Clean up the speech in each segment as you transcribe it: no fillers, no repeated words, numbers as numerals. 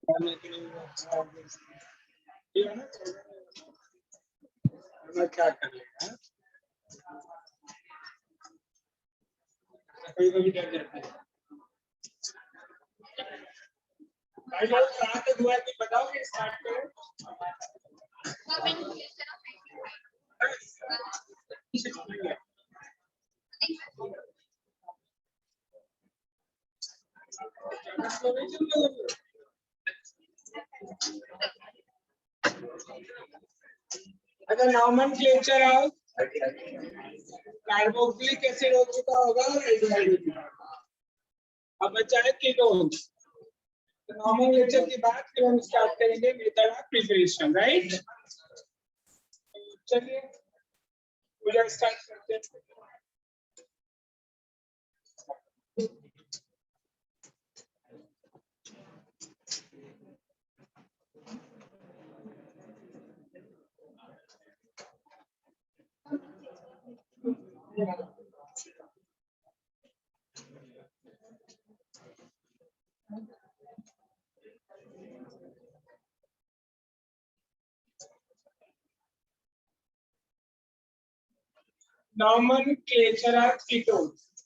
क्या कर लेगा, कभी कभी डर जाता है। भाई लोग कहाँ तक हुआ है कुछ बताओगे, स्टार्ट करो। अगर नॉमेनक्लेचर ऑफ कार्बोक्सिलिक एसिड हो चुका होगा और एल्डिहाइड हो चुका होगा, अब बचा है कीटोन्स। नॉमेनक्लेचर के बाद फिर हम स्टार्ट करेंगे मेथड ऑफ प्रिपरेशन, राइट। चलिए पूजा स्टार्ट करते हैं। Nomenclature of ketones.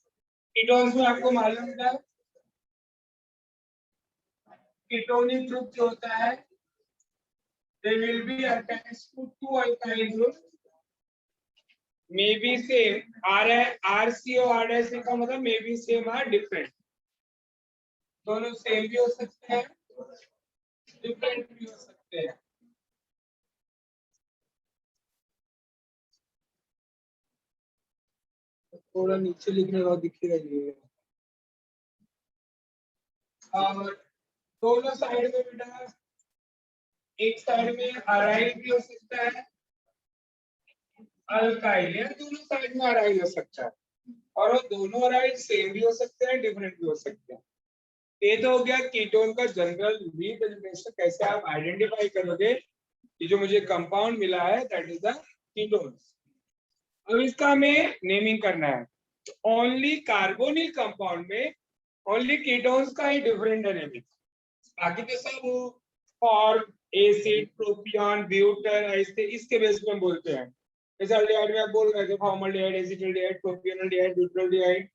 कीटोन्स में आपको मालूम था कीटोनिक ग्रुप जो होता है they will be attached to two alkyl groups, may be same, RC और RC का मतलब may be same or different, दोनों सेम भी हो सकते हैं डिफरेंट भी हो सकते हैं। थोड़ा नीचे लिखने का दिखेगा ये, और दोनों साइड में बेटा एक साइड में अराइल भी हो सकता है अल्काइल, या दोनों साइड में अराइल हो सकता है, और वो दोनों अराइल सेम भी हो सकते हैं डिफरेंट भी हो सकते हैं। ये तो हो गया कीटोन का जनरल रिप्रेजेंटेशन, कैसे आप आइडेंटिफाई करोगे ये जो मुझे कंपाउंड मिला है दैट इज द कीटोन। अब इसका हमें नेमिंग करना है। ओनली कार्बोनिल कंपाउंड में ओनली कीटोन्स का ही डिफरेंट है नेमिंग, बाकी तो सब फॉर्म एसिड प्रोपियन ब्यूटर ऐसे इसके बेस पे हम बोलते हैं। जैसे अल्डिहाइड में आप बोल रहे थे फॉर्मल्डिहाइड एसिटाल्डिहाइड प्रोपियोनल्डिहाइड ब्यूटाल्डिहाइड,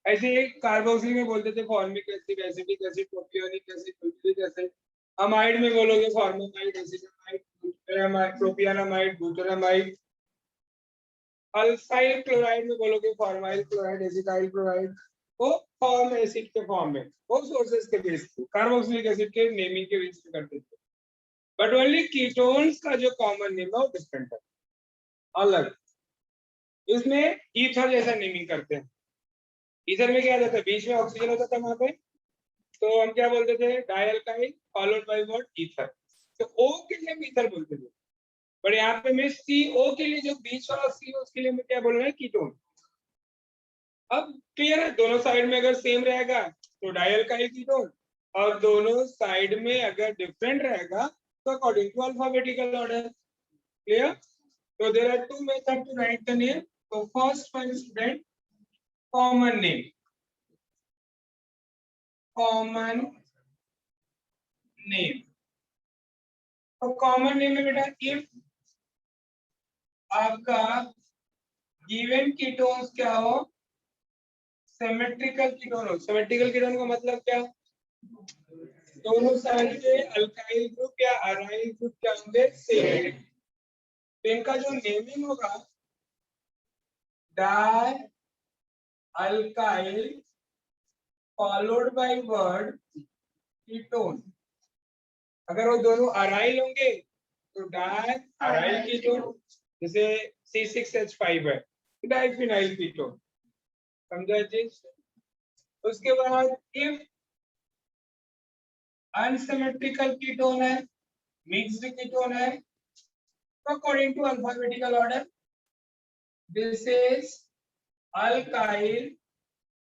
ऐसे कार्बोक्सिल में बोलते थे formic acid acetic acid propionic acid boutique acid. Amide में बोलोगे फॉर्मेमाइड एसिटामाइड ब्यूटामाइड प्रोपियोनामाइड ब्यूटामाइड। अल्काइल क्लोराइड में बोलोगे फॉर्माइल क्लोराइड एसिटाइल क्लोराइड, वो फॉर्म एसिड के फॉर्म में वो सोर्सेस के बेस पे कार्बोक्सिलिक एसिड के नेमिंग के बेस पे करते थे। बट ओनली कीटोन्स का जो कॉमन नेम है वो डिफरेंट है, अलग। इसमें ईथर जैसा नेमिंग करते हैं। ईथर में क्या रहता है, बीच में ऑक्सीजन होता था वहां पे, तो हम क्या बोलते थे डाइअल्काइल फॉलोड बाय व्हाट ईथर, तो ओ के लिए हम ईथर बोलते थे। पर यहाँ पे मैं CO के लिए जो बीच वाला C है उसके लिए मैं क्या बोल रहा है कीटोन। अब क्लियर है, दोनों साइड में अगर सेम रहेगा तो डाइअल्काइल कीटोन, और दोनों साइड में अगर डिफरेंट रहेगा तो according to alphabetical order. Clear. So there are two methods to write the name. So first one student, common name. Common name. तो common name में बेटा if आपका given ketones क्या हो, सिमेट्रिकल कीटोन हो। सिमेट्रिकल कीटोन का मतलब क्या, दोनों साइड के अल्काइल ग्रुप या अराइल ग्रुप क्या होंगे सेम। तो इनका जो नेमिंग होगा die alkyl followed by word ketone. अगर वो दोनों अराइल होंगे तो डाई अराइल कीटोन, जैसे C6H5 है तो डाइफिनाइल कीटोन, समझा चीज। उसके बाद इफ अनसिमेट्रिकल कीटोन है, मिक्स्ड कीटोन है, तो according to alphabetical order this is alkyl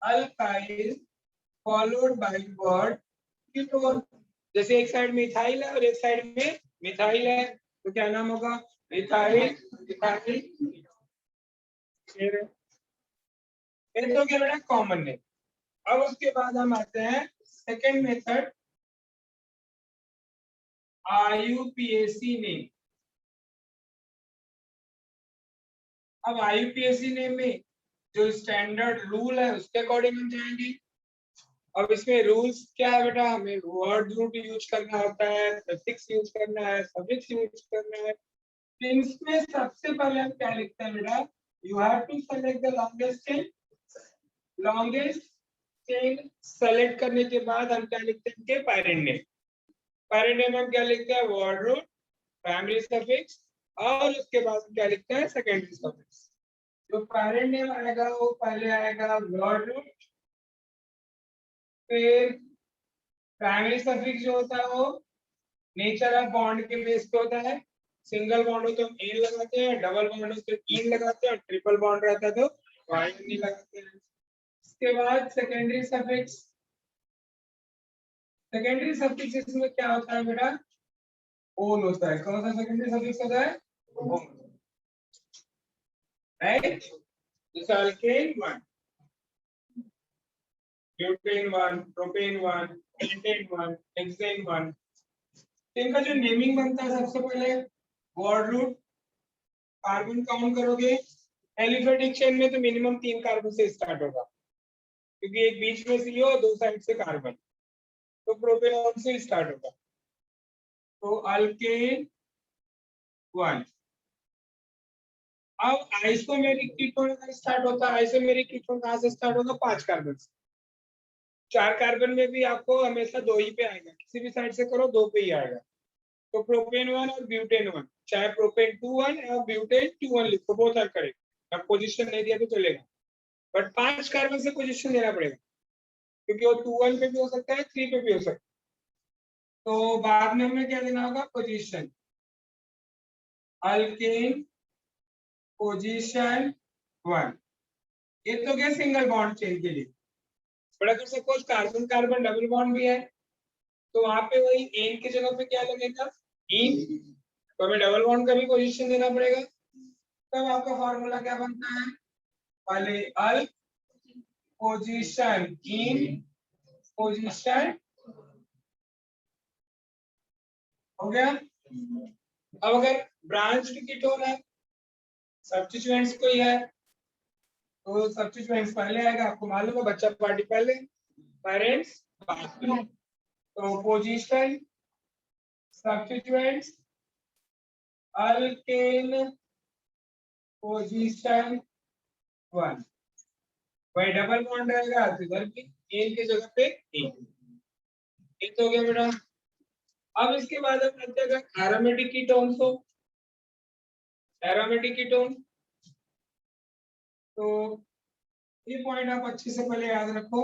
alkyl followed by word ketone. जैसे एक साइड मिथाइल है और एक साइड में मिथाइल है तो क्या नाम होगा, मिथाइल मिथाइल। ये तो क्या बेटा कॉमन नेम। अब उसके बाद हम आते हैं सेकेंड मेथड IUPAC नेम। अब IUPAC नेम में जो स्टैंडर्ड रूल है उसके अकॉर्डिंग हम जाएंगे। अब इसमें रूल्स क्या है बेटा, हमें वर्ड रूट यूज करना होता है, प्रीफिक्स यूज करना है, सफिक्स यूज करना है। इसमें सबसे पहले हम क्या लिखते हैं बेटा, you have to select the longest chain. Longest chain select करने के बाद हम क्या लिखते हैं कि पैरेंट नेम। पैरेंट नेम हम क्या लिखते हैं, वर्ड रूट, प्राइमरी सफिक्स, और उसके बाद हम क्या लिखते हैं, सेकेंडरी सफिक्स। जो पैरेंट नेम आएगा वो पहले आएगा वर्ड रूट, फिर प्राइमरी सफिक्स जो होता है वो नेचर ऑफ बॉन्ड के बेस पे होता है। सिंगल बॉन्ड हो तो हम इन लगाते हैं, डबल बॉन्ड हो तो इन लगाते हैं, ट्रिपल बॉन्ड रहता है तो वाइन नहीं लगाते हैं। इसके बाद सेकेंडरी सफिक्स। सेकेंडरी सफिक्स इसमें क्या होता है बेटा, ओन होता है। कौन सा सेकेंडरी सफिक्स होता है, ओन, राइट। जैसे alkane 1, butane 1, propane 1, pentane 1, hexane 1। इनका जो नेमिंग बनता है सबसे पहले वर्ड रूट, कार्बन काउंट करोगे, एलिफेटिक चेन में तो मिनिमम 3 कार्बन से स्टार्ट होगा, क्योंकि एक बीच में CO, 2 साइड से कार्बन, तो प्रोपेनॉन से स्टार्ट होगा। तो अल्केन 1। अब आइसोमेरिक कीटोन का स्टार्ट होता है। आइसोमेरिक कीटोन कहां से स्टार्ट होगा, 5 कार्बन से। 4 कार्बन में भी आपको हमेशा 2 ही पे आएगा, किसी भी साइड से करो 2 पे ही आएगा। तो प्रोपेन 1 और ब्यूटेन 1, चाहे प्रोपेन 2 1 या ब्यूटेन 2 1 लिखो, बहुत हर करेगा। अब पोजीशन नहीं दिया तो चलेगा, बट 5 कार्बन से पोजीशन देना पड़ेगा, क्योंकि वो 2 1 पे भी हो सकता है, 3 पे भी हो सकता है। तो बाद में हमें क्या देना होगा, पोजीशन। अल्केन पोजीशन 1, ये तो क्या सिंगल बॉन्ड चेन के लिए। बट अगर suppose carbon carbon double bond भी है तो वहां पे वही एन की जगह पे क्या लगेगा, इन, तो हमें डबल बॉन्ड का भी पोजीशन देना पड़ेगा। तब आपका फॉर्मूला क्या बनता है, पहले अल पोजीशन इन पोजीशन, हो गया। अब अगर ब्रांच कीटोन है, सब्स्टिट्यूएंट्स कोई है, तो सब्स्टिट्यूएंट्स पहले आएगा, आपको मालूम है, बच्चा पार्टी पहले, पेरेंट्स बाद में। तो पोजीशन सब्स्टिट्यूएंट्स अल्केन पोजीशन 1, वही डबल बॉन्ड रहेगा तो इधर भी एन की जगह पे एन। एक तो हो गया बेटा। अब इसके बाद हम करते हैं एरोमेटिक कीटोन्स हो। एरोमेटिक कीटोन, तो ये पॉइंट आप अच्छे से पहले याद रखो।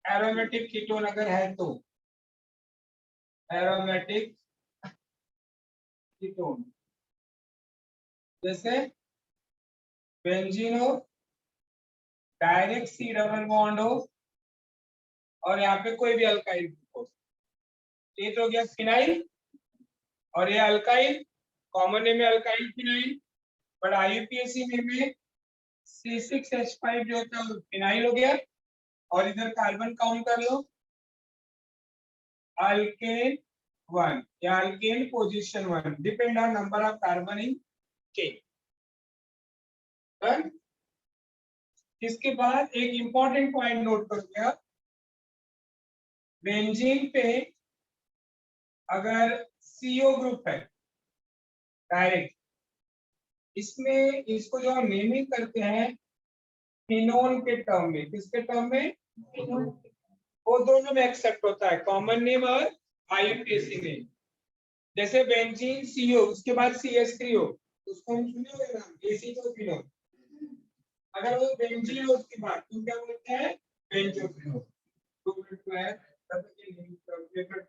एरोमेटिक कीटोन अगर है तो एरोमेटिक कीटोन जैसे बेंजीन हो, डायरेक्ट C डबल बॉन्ड हो, और यहाँ पे कोई भी अल्काइल हो। ये तो हो गया फिनाइल, और ये अल्काइल, कॉमन नेम है अल्काइल फिनाइल, बट IUPAC में C6H5 जो होता है वो फिनाइल हो गया। और इधर कार्बन काउंट कर लो, अल्केन 1 या alkane position 1, depend on number of carbon in chain. इसके बाद एक इंपॉर्टेंट पॉइंट नोट करोगे आप, बेंजीन पे अगर CO ग्रुप है डायरेक्ट, इसमें इसको जो हम नेमिंग करते हैं फिनोल के टर्म में, किसके टर्म में, वो दोनों में एक्सेप्ट होता है, कॉमन नेम और IUPAC नेम। जैसे बेंजीन CO उसके बाद CH3 हो, उसको हम सुने होंगे नाम एसिटोफिनोल। अगर वो बेंजीन हो उसके बाद तो क्या बोलते हैं, बेंजोफिनोल। 2 मिनट तो है, तब तक ये पेपर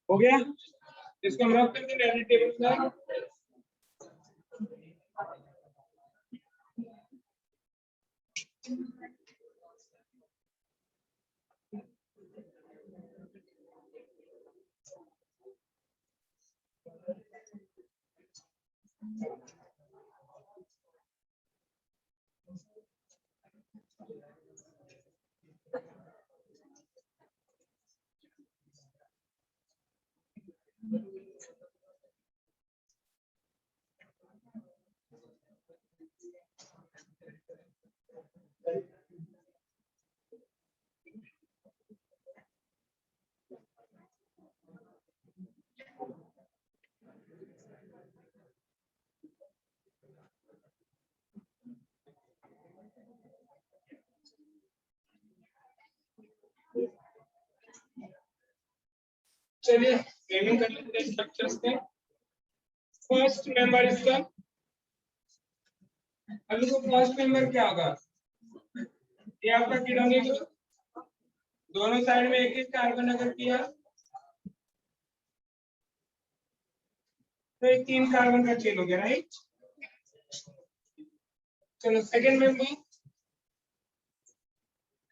हो गया, इसको हम रख करके डायरेक्ट टेबल में चलिए नेमिंग कर लेते हैं स्ट्रक्चर्स के। फर्स्ट मेंबर इसका, अब देखो फर्स्ट मेंबर क्या होगा, ये आपका किडोनी ग्रुप, दोनों साइड में एक एक कार्बन अगर किया तो एक 3 कार्बन का चेन हो गया, राइट। चलो सेकंड मेंबर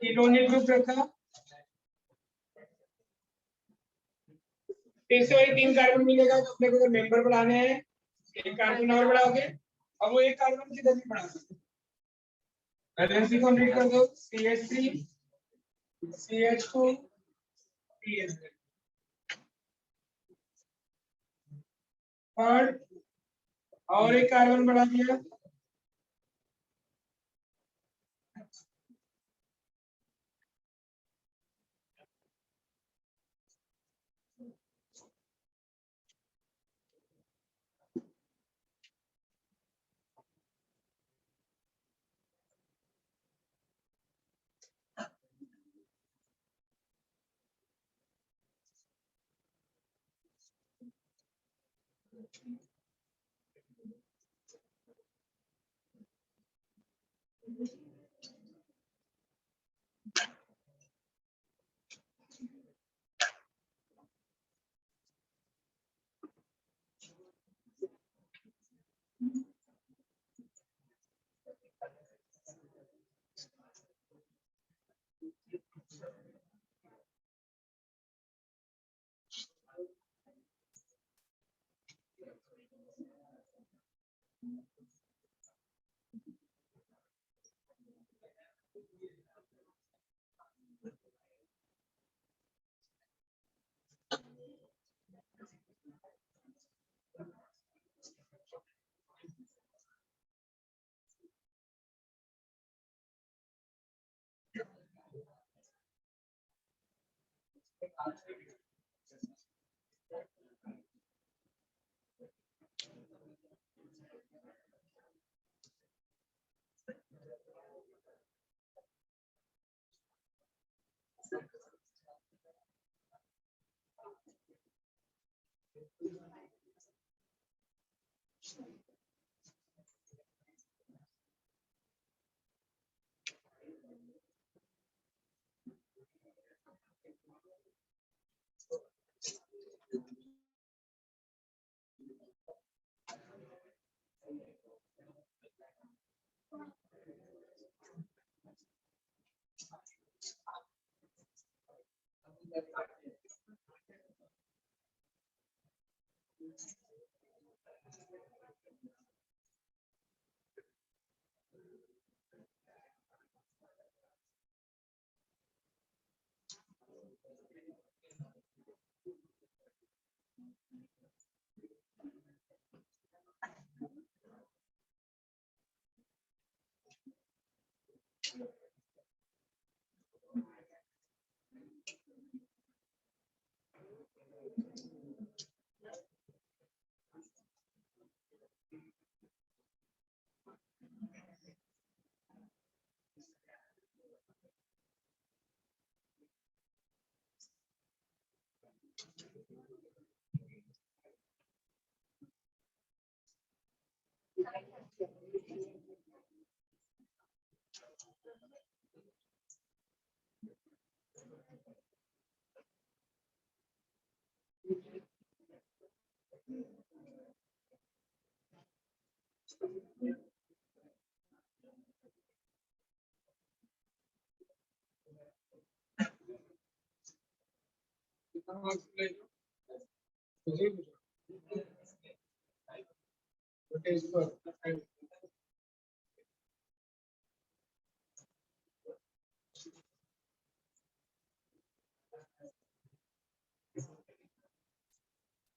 कीटोनिक ग्रुप रखा, फिर से वही 3 कार्बन मिलेगा, तो अपने को अगर मेंबर बढ़ाने हैं एक कार्बन और बढ़ाओगे, अब वो एक कार्बन किधर भी बढ़ा सकते, वैलेंसी कंप्लीट कर दो, CH3 CH2 CH3 थर्ड और एक कार्बन बढ़ा दिया,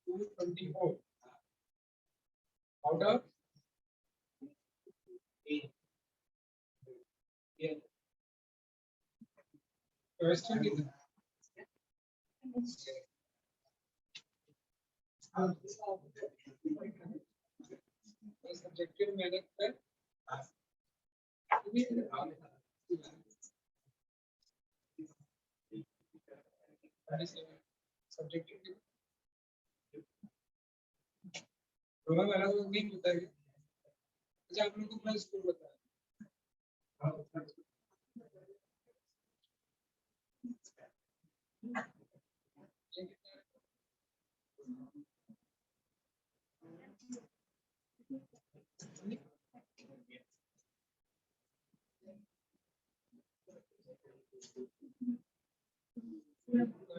224 out of 8. Yeah. Question कितना? सब्जेक्टिव मेहनत पर सब्जेक्टिव दोनों अलग अलग नहीं होता है। अच्छा आप लोग को अपना स्कूल बताया।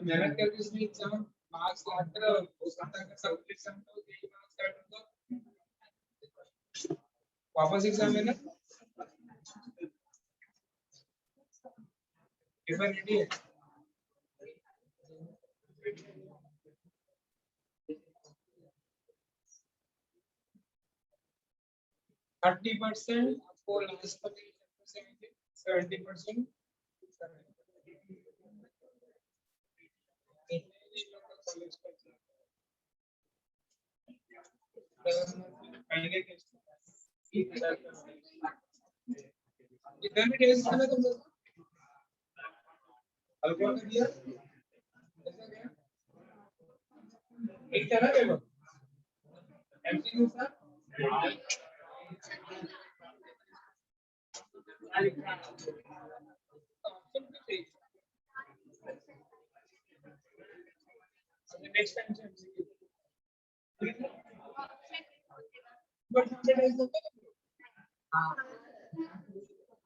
मेहनत करके इसमें एग्जाम मार्क्स लाकर हो सकता है सब एग्जाम तो यही मार्क्स काट दो वापस एग्जाम लेना पेपर रेडी है। थर्टी परसेंट आपको लास्ट पर 70% इधर भी टेस्ट करना तुम लोग हल्का कर दिया एक था ना पेपर एमसीक्यू था नेक्स्ट टाइम से एमसीक्यू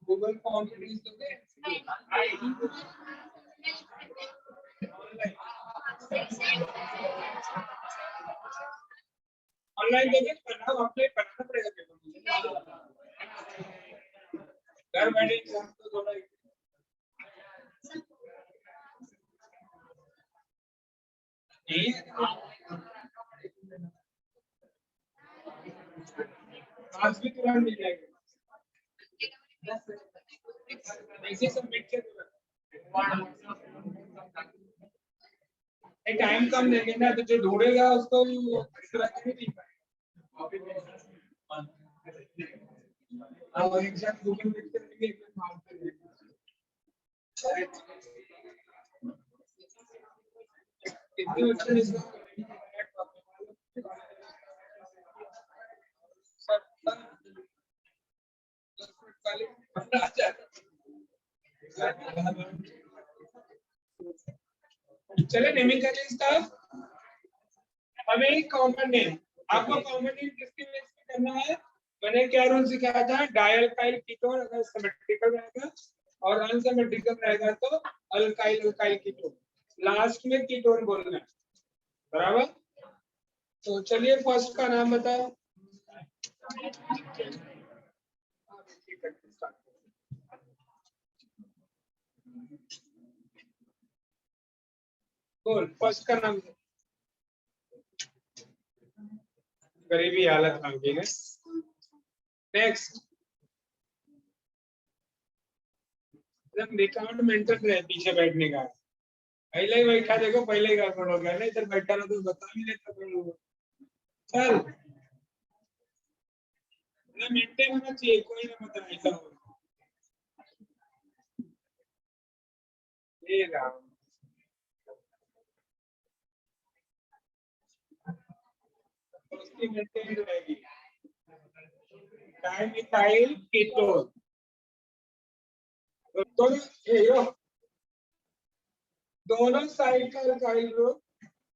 गूगल फॉर्म पे रीच दोगे आईडी ऑनलाइन दोगे पढ़ना अपने पढ़ना पड़ेगा पेपर मुझे घर बैठे एग्जाम तो थोड़ा आज भी तुरंत मिल जाएगा ऐसे सबमिट कर टाइम कम देंगे ना तो जो ढूंढेगा उसको और एग्जाम गूगल मीट पे लेंगे एकदम माउंट पे लेंगे कितने बच्चे इसको चले नेमिंग कर लें इसका अब एक कॉमन नेम आपको कॉमन नेम किसके बेस पे करना है मैंने क्या रूल सिखाया था डायल काइल कीटोन अगर सिमेट्रिकल रहेगा और अनसिमेट्रिकल रहेगा तो अल्काइल अल्काइल कीटोन लास्ट में कीटोन बोलना है बराबर तो चलिए फर्स्ट का नाम बताओ बोल फर्स्ट का नाम गरीबी हालत मांगी है नेक्स्ट रिकॉर्ड मेंटेन रहे पीछे बैठने का पहले ही बैठा देखो पहले ही गड़बड़ हो गया ना इधर बैठा रहा तो बता भी लेता चल मेंटेन होना चाहिए कोई ना बता ऐसा हो ये राम इसकी मेंटेन रहेगी। Dimethyl ketone. दोनों साइड का अल्काइल ग्रुप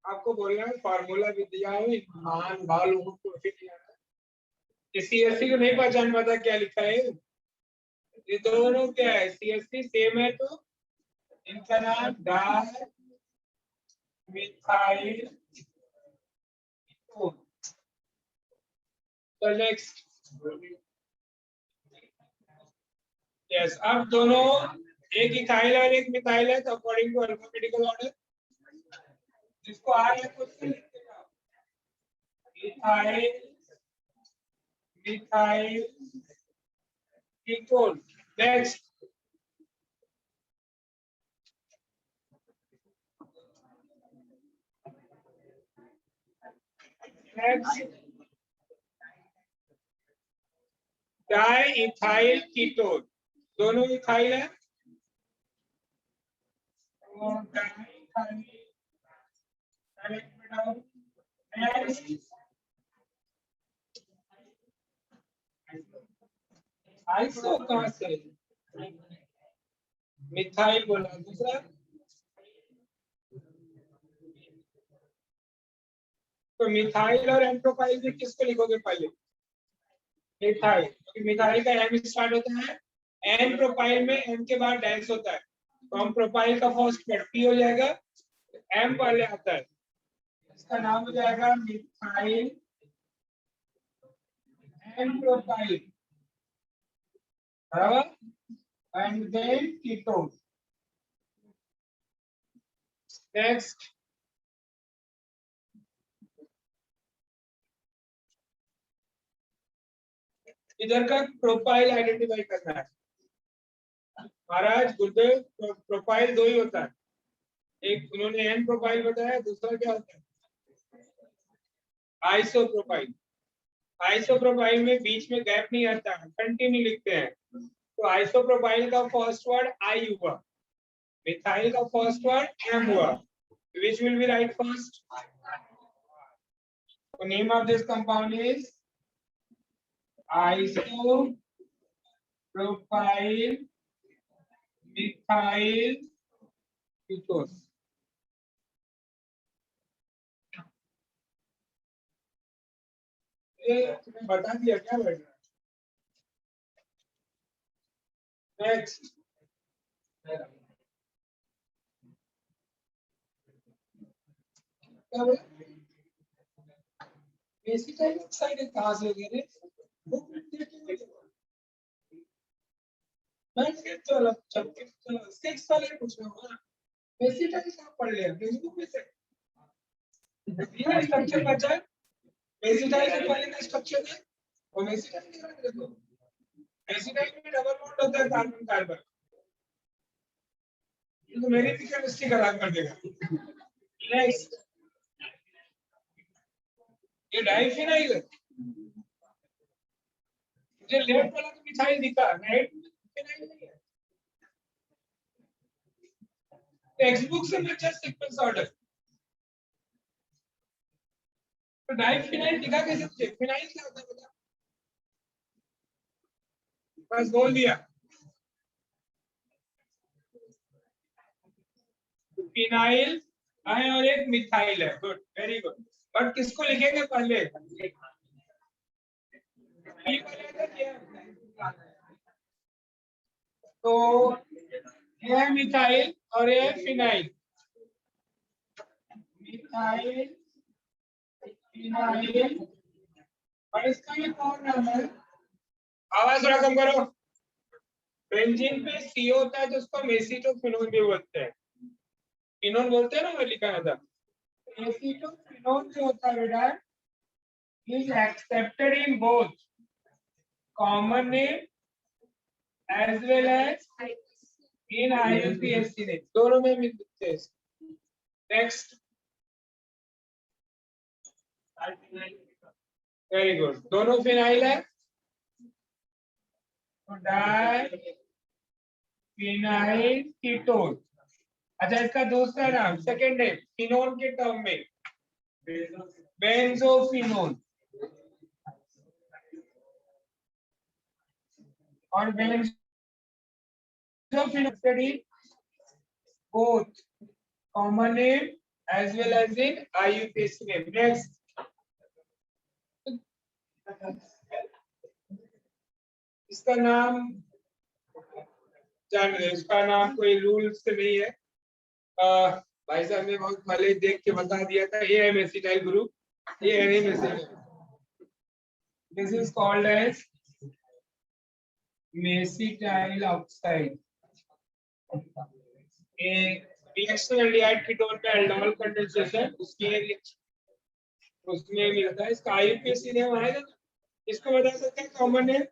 आपको बोलना है, फार्मूला भी दिया है, मान भाव लोगों को भी दिया है। सीएससी को नहीं पहचान पाता क्या लिखा है, ये दोनों क्या है, सीएससी सेम है तो इनका नाम डाई मिथाइल कीटोन। तो नेक्स्ट यस, अब दोनों एक इथाइल और एक मिथाइल है, तो अकॉर्डिंग टू अल्फाबेटिकल ऑर्डर जिसको आ रहा है क्वेश्चन लिखते जाओ, ethyl methyl ketone. Next di ethyl ketone, दोनों इथाइल है और डाई इथाइल आइसो कहां से, मिथाइल बोला दूसरा, तो मिथाइल और एन प्रोपाइल में किसको लिखोगे पहले, मिथाइल, क्योंकि मिथाइल का एम स्टार्ट होता है, एन प्रोपाइल में एम के बाद डैश होता है, तो हम प्रोपाइल का फर्स्ट वर्ड पी हो जाएगा, एम पहले आता है, इसका नाम हो जाएगा मिथाइल एन प्रोपाइल, बराबर, एंड देन कीटोन। नेक्स्ट इधर का प्रोफाइल आइडेंटिफाई करना है महाराज गुरुदेव, प्रोफाइल दो ही होता है, एक उन्होंने एन प्रोफाइल बताया, दूसरा क्या होता है आइसो प्रोफाइल। आइसो प्रोफाइल में बीच में गैप नहीं आता है, कंटिन्यू लिखते हैं, तो आइसो प्रोफाइल का फर्स्ट वर्ड आई हुआ, मिथाइल का फर्स्ट वर्ड एम हुआ, which will be right first? The name of this compound is isopropyl methyl ketone. ये तुम्हें बता दिया क्या बेटा? नेक्स्ट क्या बोला? बेसिकली साइड कहाँ से ले रहे? वो मैं चलो चलो 6 वाले पूछ रहा हूँ ना, बेसिकली कहाँ पढ़ लिया फेसबुक पे से, ये स्ट्रक्चर बचा है, बेसिकली से पहले का स्ट्रक्चर है और बेसिकली दिख रहा है देखो, बेसिकली में डबल बॉन्ड होता है कार्बन कार्बन, ये तो मेरी भी केमिस्ट्री खराब कर देगा। नेक्स्ट ये डाइफिनाइल है, मुझे लेफ्ट वाला तो मिथाइल दिखा, राइट फिनाइल नहीं है, टेक्स्ट बुक से बचा सीक्वेंस ऑर्डर, तो डाइफिनाइल दिखा कैसे तुझे, फिनाइल क्या होता है बता, बस बोल दिया, फिनाइल है और एक मिथाइल है, गुड वेरी गुड, बट किसको लिखेंगे पहले, तो ये है मिथाइल और ये फिनाइल, मिथाइल फिनाइल, और इसका एक और नाम है, आवाज थोड़ा कम करो, बेंजीन पे सी होता है तो उसको मेसिटोफिनोन भी बोलते हैं, फिनोन बोलते हैं ना, वो लिखा था, मेसिटोफिनोन जो होता है बेटा is accepted in both common name as well as in IUPAC name, दोनों में मिलते हैं। नेक्स्ट वेरी गुड, दोनों फिनाइल है, तो डाई फिनाइल कीटोन। अच्छा इसका दूसरा नाम सेकेंड नेम फिनोन के टर्म में बेंजोफिनोन, और बेंजोफिनोल study both common name as well as in IUPAC name. Next. इसका नाम जान रहे, इसका नाम कोई रूल्स नहीं है। भाई साहब ने बहुत पहले देख के बता दिया था, ये है मेसिटाइल ग्रुप, ये है नहीं mesityl. This is called as mesityl oxide. A reaction aldehyde ketone का एल्डोल कंडेंसेशन उसमें मिलता है। इसका आईयूपीएसी नेम आएगा, इसको बता सकते हैं common name,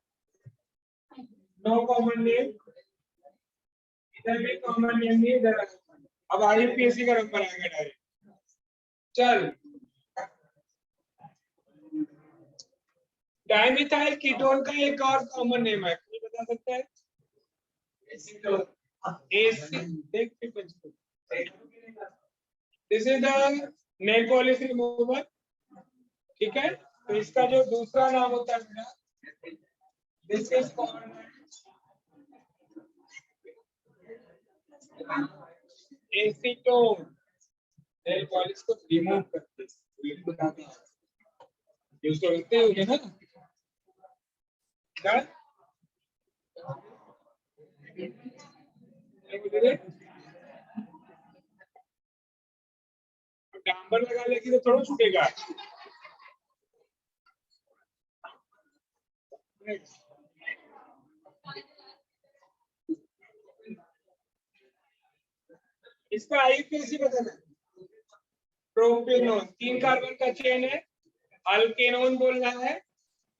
no common name, इधर भी कॉमन नेम नहीं, इधर अब आईयूपीएसी का नंबर आएगा डायरेक्ट। चल, डाइमिथाइल कीटोन का एक और कॉमन नेम है, कोई बता सकता है? This is the nail polish remover, ठीक है। तो इसका जो दूसरा नाम होता है बेटा, this is called acetone. Nail polish को रिमूव करते हैं, यूज करते हो ना क्या? डांबर लगा लेगी तो थोड़ा छूटेगा। इसका आईयूपीएसी बताना। प्रोपेनोन 3 कार्बन का चेन है, अल्केनोन बोलना है,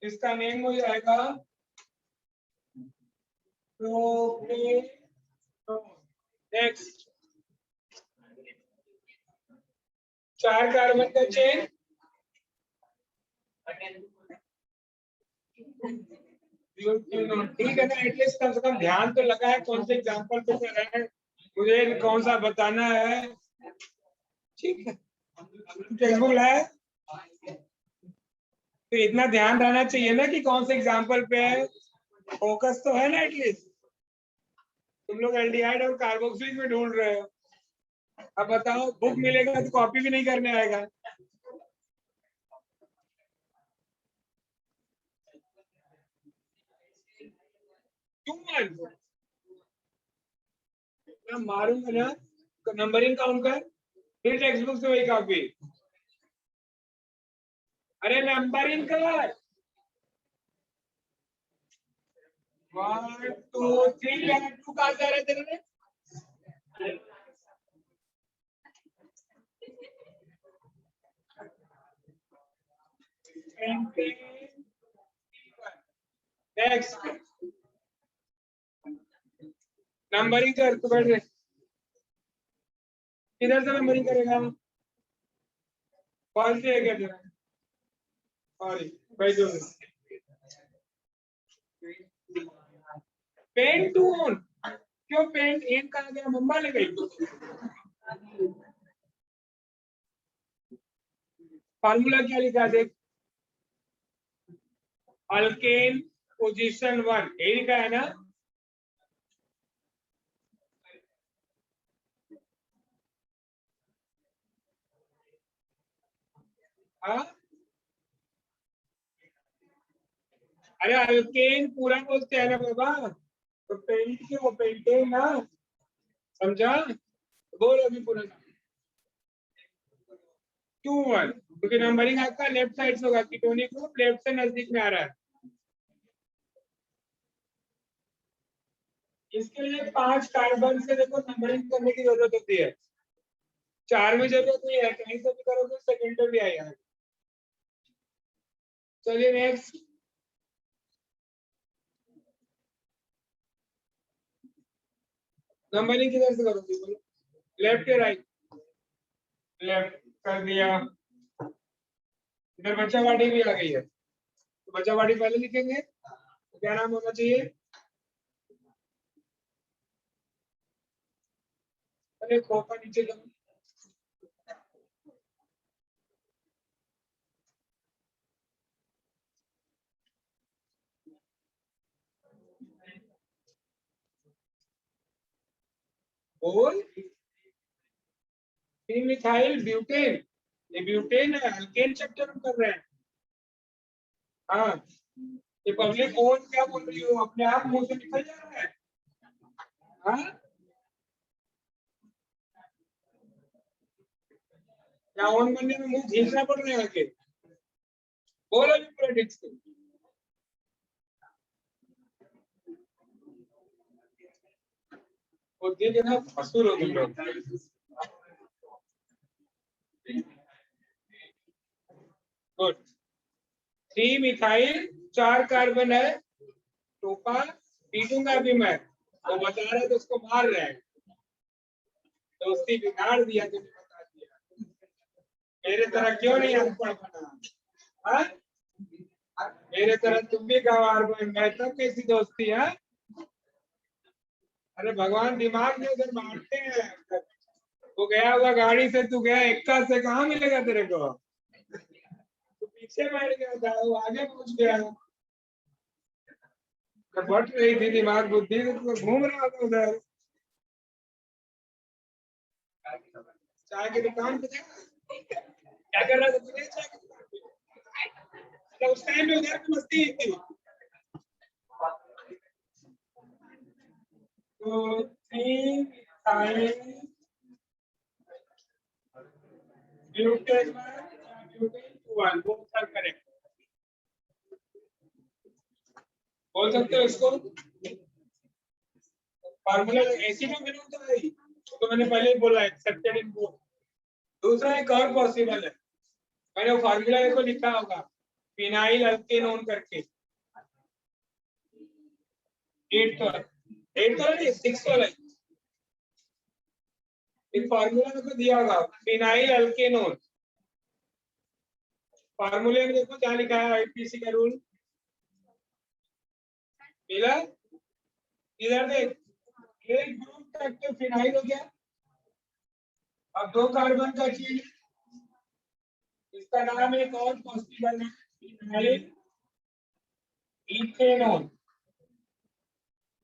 इसका नेम हो जाएगा प्रोपेनोन। नेक्स्ट, 4 कार्बन का चेन, ठीक है ना। एटलीस्ट कम से कम ध्यान तो लगा है कौन से एग्जांपल पे कर रहे हैं, मुझे कौन सा बताना है, ठीक है। टेक्स्टबुक लाया तो इतना ध्यान रहना चाहिए ना कि कौन से एग्जांपल पे है, फोकस तो है ना एटलीस्ट। तुम लोग एल्डिहाइड और कार्बोक्सिलिक में ढूंढ रहे हो, अब बताओ बुक मिलेगा तो कॉपी भी नहीं करने आएगा। मैं मारूंगा ना तो नंबरिंग काउंट कर, फिर टेक्स्ट बुक से वही कॉपी। अरे नंबरिंग कर, 1 2 3 2 कहाँ जा रहे तेरे? नेक्स्ट, नंबरिंग कर, तू बैठ रहे, किधर से नंबरिंग करेगा? कौन सी है क्या तेरा? सॉरी भाई, दो पेन टू ऑन, क्यों पेन एन कहाँ गया? मम्मा ले गई। फार्मूला क्या लिखा देख, अल्केन पोजीशन 1, यही का है ना। हाँ, अरे अल्केन पूरा बोलते हैं ना बाबा, तो पेंट के वो पेंटेन ना, समझा? बोल अभी पूरा 2 1, क्योंकि नंबरिंग आपका लेफ्ट साइड से होगा, कीटोनिक ग्रुप लेफ्ट से नजदीक में आ रहा है। इसके लिए 5 कार्बन से देखो नंबरिंग करने की जरूरत होती है, 4 में जरूरत नहीं है, कहीं से भी करोगे सेकंड पे भी आएगा। चलिए नेक्स्ट, नंबरिंग किधर से करोगे बोलो? लेफ्ट या राइट? लेफ्ट कर दिया। इधर बच्चा वाड़ी भी आ गई है, तो बच्चा वाड़ी पहले लिखेंगे, तो क्या नाम होना चाहिए? अरे खोपा नीचे करो। बोल। 3 मिथाइल ब्यूटेन, ये ब्यूटेन है, अल्केन चैप्टर हम कर रहे हैं। हाँ, ये पब्लिक ओन क्या बोल रही हो, अपने आप मुंह से निकल जा रहा है। हाँ, या ओन बनने में मुंह खींचना पड़ रहा है आगे। बोलो अभी पूरा ठीक से। बुद्धि के ना फसूल हो तुम लोग। गुड। 3 मिथाइल 4 कार्बन है, टोपा पीटूंगा भी मैं, वो बता रहा है तो उसको मार रहे हैं। दोस्ती बिगाड़ दिया तुमने, बता दिया। मेरे तरह क्यों नहीं अनपढ़ बना? हाँ? मेरे तरह तुम भी गंवार बन गए तब कैसी दोस्ती है? अरे भगवान दिमाग में उधर बांटते हैं। वो गया हुआ गाड़ी से, तू गया एक्का से, कहाँ मिलेगा तेरे को? तू पीछे बैठ गया था, वो आगे पहुंच गया। बट रही थी दिमाग बुद्धि, तो घूम रहा था उधर। चाय की दुकान पे क्या कर रहा था तू? चाय की दुकान पे उस टाइम में उधर की मस्ती थी। तो 3 methyl butane 1 both are correct. बोल सकते हो इसको? फार्मूला एसिड में मिला तो है ही, तो मैंने पहले ही बोला एक्सेप्टेड इन बोथ। दूसरा एक और पॉसिबल है, मैंने वो फार्मूला को लिखा होगा, फिनाइल अल्केनोन करके। 8 वाला नहीं, 6 वाला। एक फार्मूला मेरे को दिया होगा, फिनाइल अल्केनोन। फार्मूले में देखो क्या लिखा है, आईपीसी का रूल मिला। इधर देख, एक ग्रुप का एक्टिव फिनाइल हो गया, अब 2 कार्बन का चीज, इसका नाम एक और पॉसिबल है, फिनाइल इथेनॉल।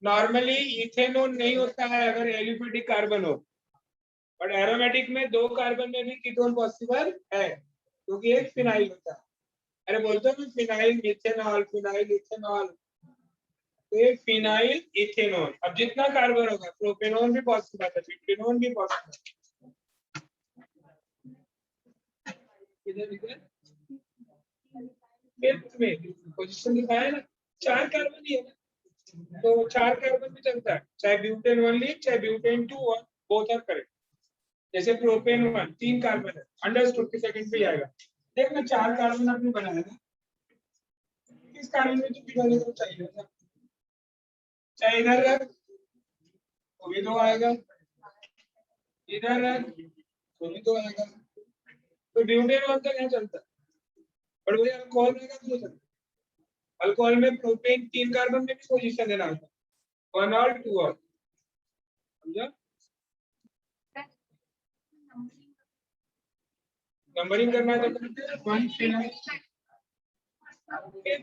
नॉर्मली इथेनॉल नहीं होता है अगर एलिफेटिक कार्बन हो, बट एरोमेटिक में 2 कार्बन में भी कीटोन पॉसिबल है, क्योंकि एक फिनाइल होता है। अरे बोलते हो ना फिनाइल मिथेनॉल, फिनाइल इथेनॉल, तो ये फिनाइल इथेनॉल। अब जितना कार्बन होगा, प्रोपेनॉन भी पॉसिबल है, ब्यूटेनॉन भी पॉसिबल है। इधर फिफ्थ में पोजीशन दिखाया ना, 4 कार्बन ही है ना, तो 4 कार्बन भी चलता है, चाहे ब्यूटेन 1 ली, चाहे ब्यूटेन 2 1, बोथ आर करेक्ट। जैसे प्रोपेन 1 3 कार्बन है, अंडरस्टूड की सेकंड पे आएगा। देखना 4 कार्बन आपने बनाया था, किस कार्बन में तो पिघलने को चाहिए था, चाहे इधर रख तो भी 2 आएगा, इधर रख तो भी 2 आएगा। तो ब्यूटेन 1 तक यहाँ चलता है, पर वही अल्कोहल रहेगा तो नहीं चलता। अल्कोहल में प्रोपेन 3 कार्बन में भी पोजीशन देना होता है, 1 और 2 और, समझा? नंबरिंग करना है तो करते हैं, 1 फिनाइल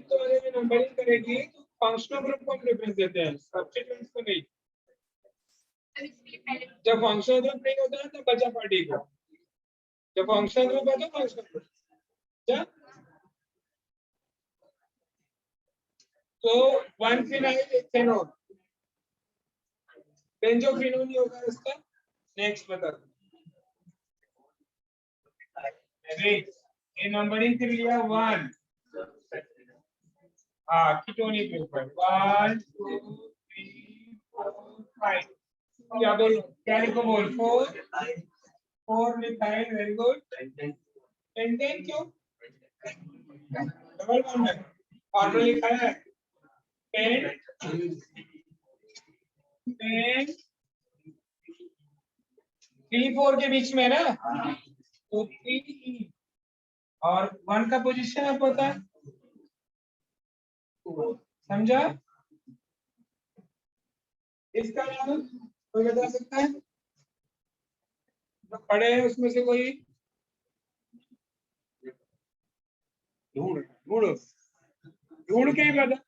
तो अगर नंबरिंग करेगी तो फंक्शनल ग्रुप को हम प्रेफरेंस देते हैं, सब्स्टिट्यूएंट्स को नहीं। जब फंक्शनल ग्रुप नहीं होता है तो बचा पार्टी को, जब फंक्शनल ग्रुप है तो फंक्शनल ग्रुप। क्या? तो 1 फिनाइल इथेनॉल, बेंजोफिनोन नहीं होगा इसका। नेक्स्ट बता दो, ये नंबरिंग कर लिया 1, हाँ कीटोनिक ग्रुप है, 1 2 3 4 5। क्या बोलो, क्या लिखो, बोल 4 मिथाइल, वेरी गुड। पेंटेन क्यों? डबल बॉन्ड है, फॉर्मूला लिखा है, पेन पेन 3 4 के बीच में है ना, तो 3 और 1 का पोजीशन आपको पता है, समझा? इसका नाम कोई बता सकता है? तो खड़े हैं उसमें से कोई, ढूंढ ढूंढो, ढूंढ के ही बता।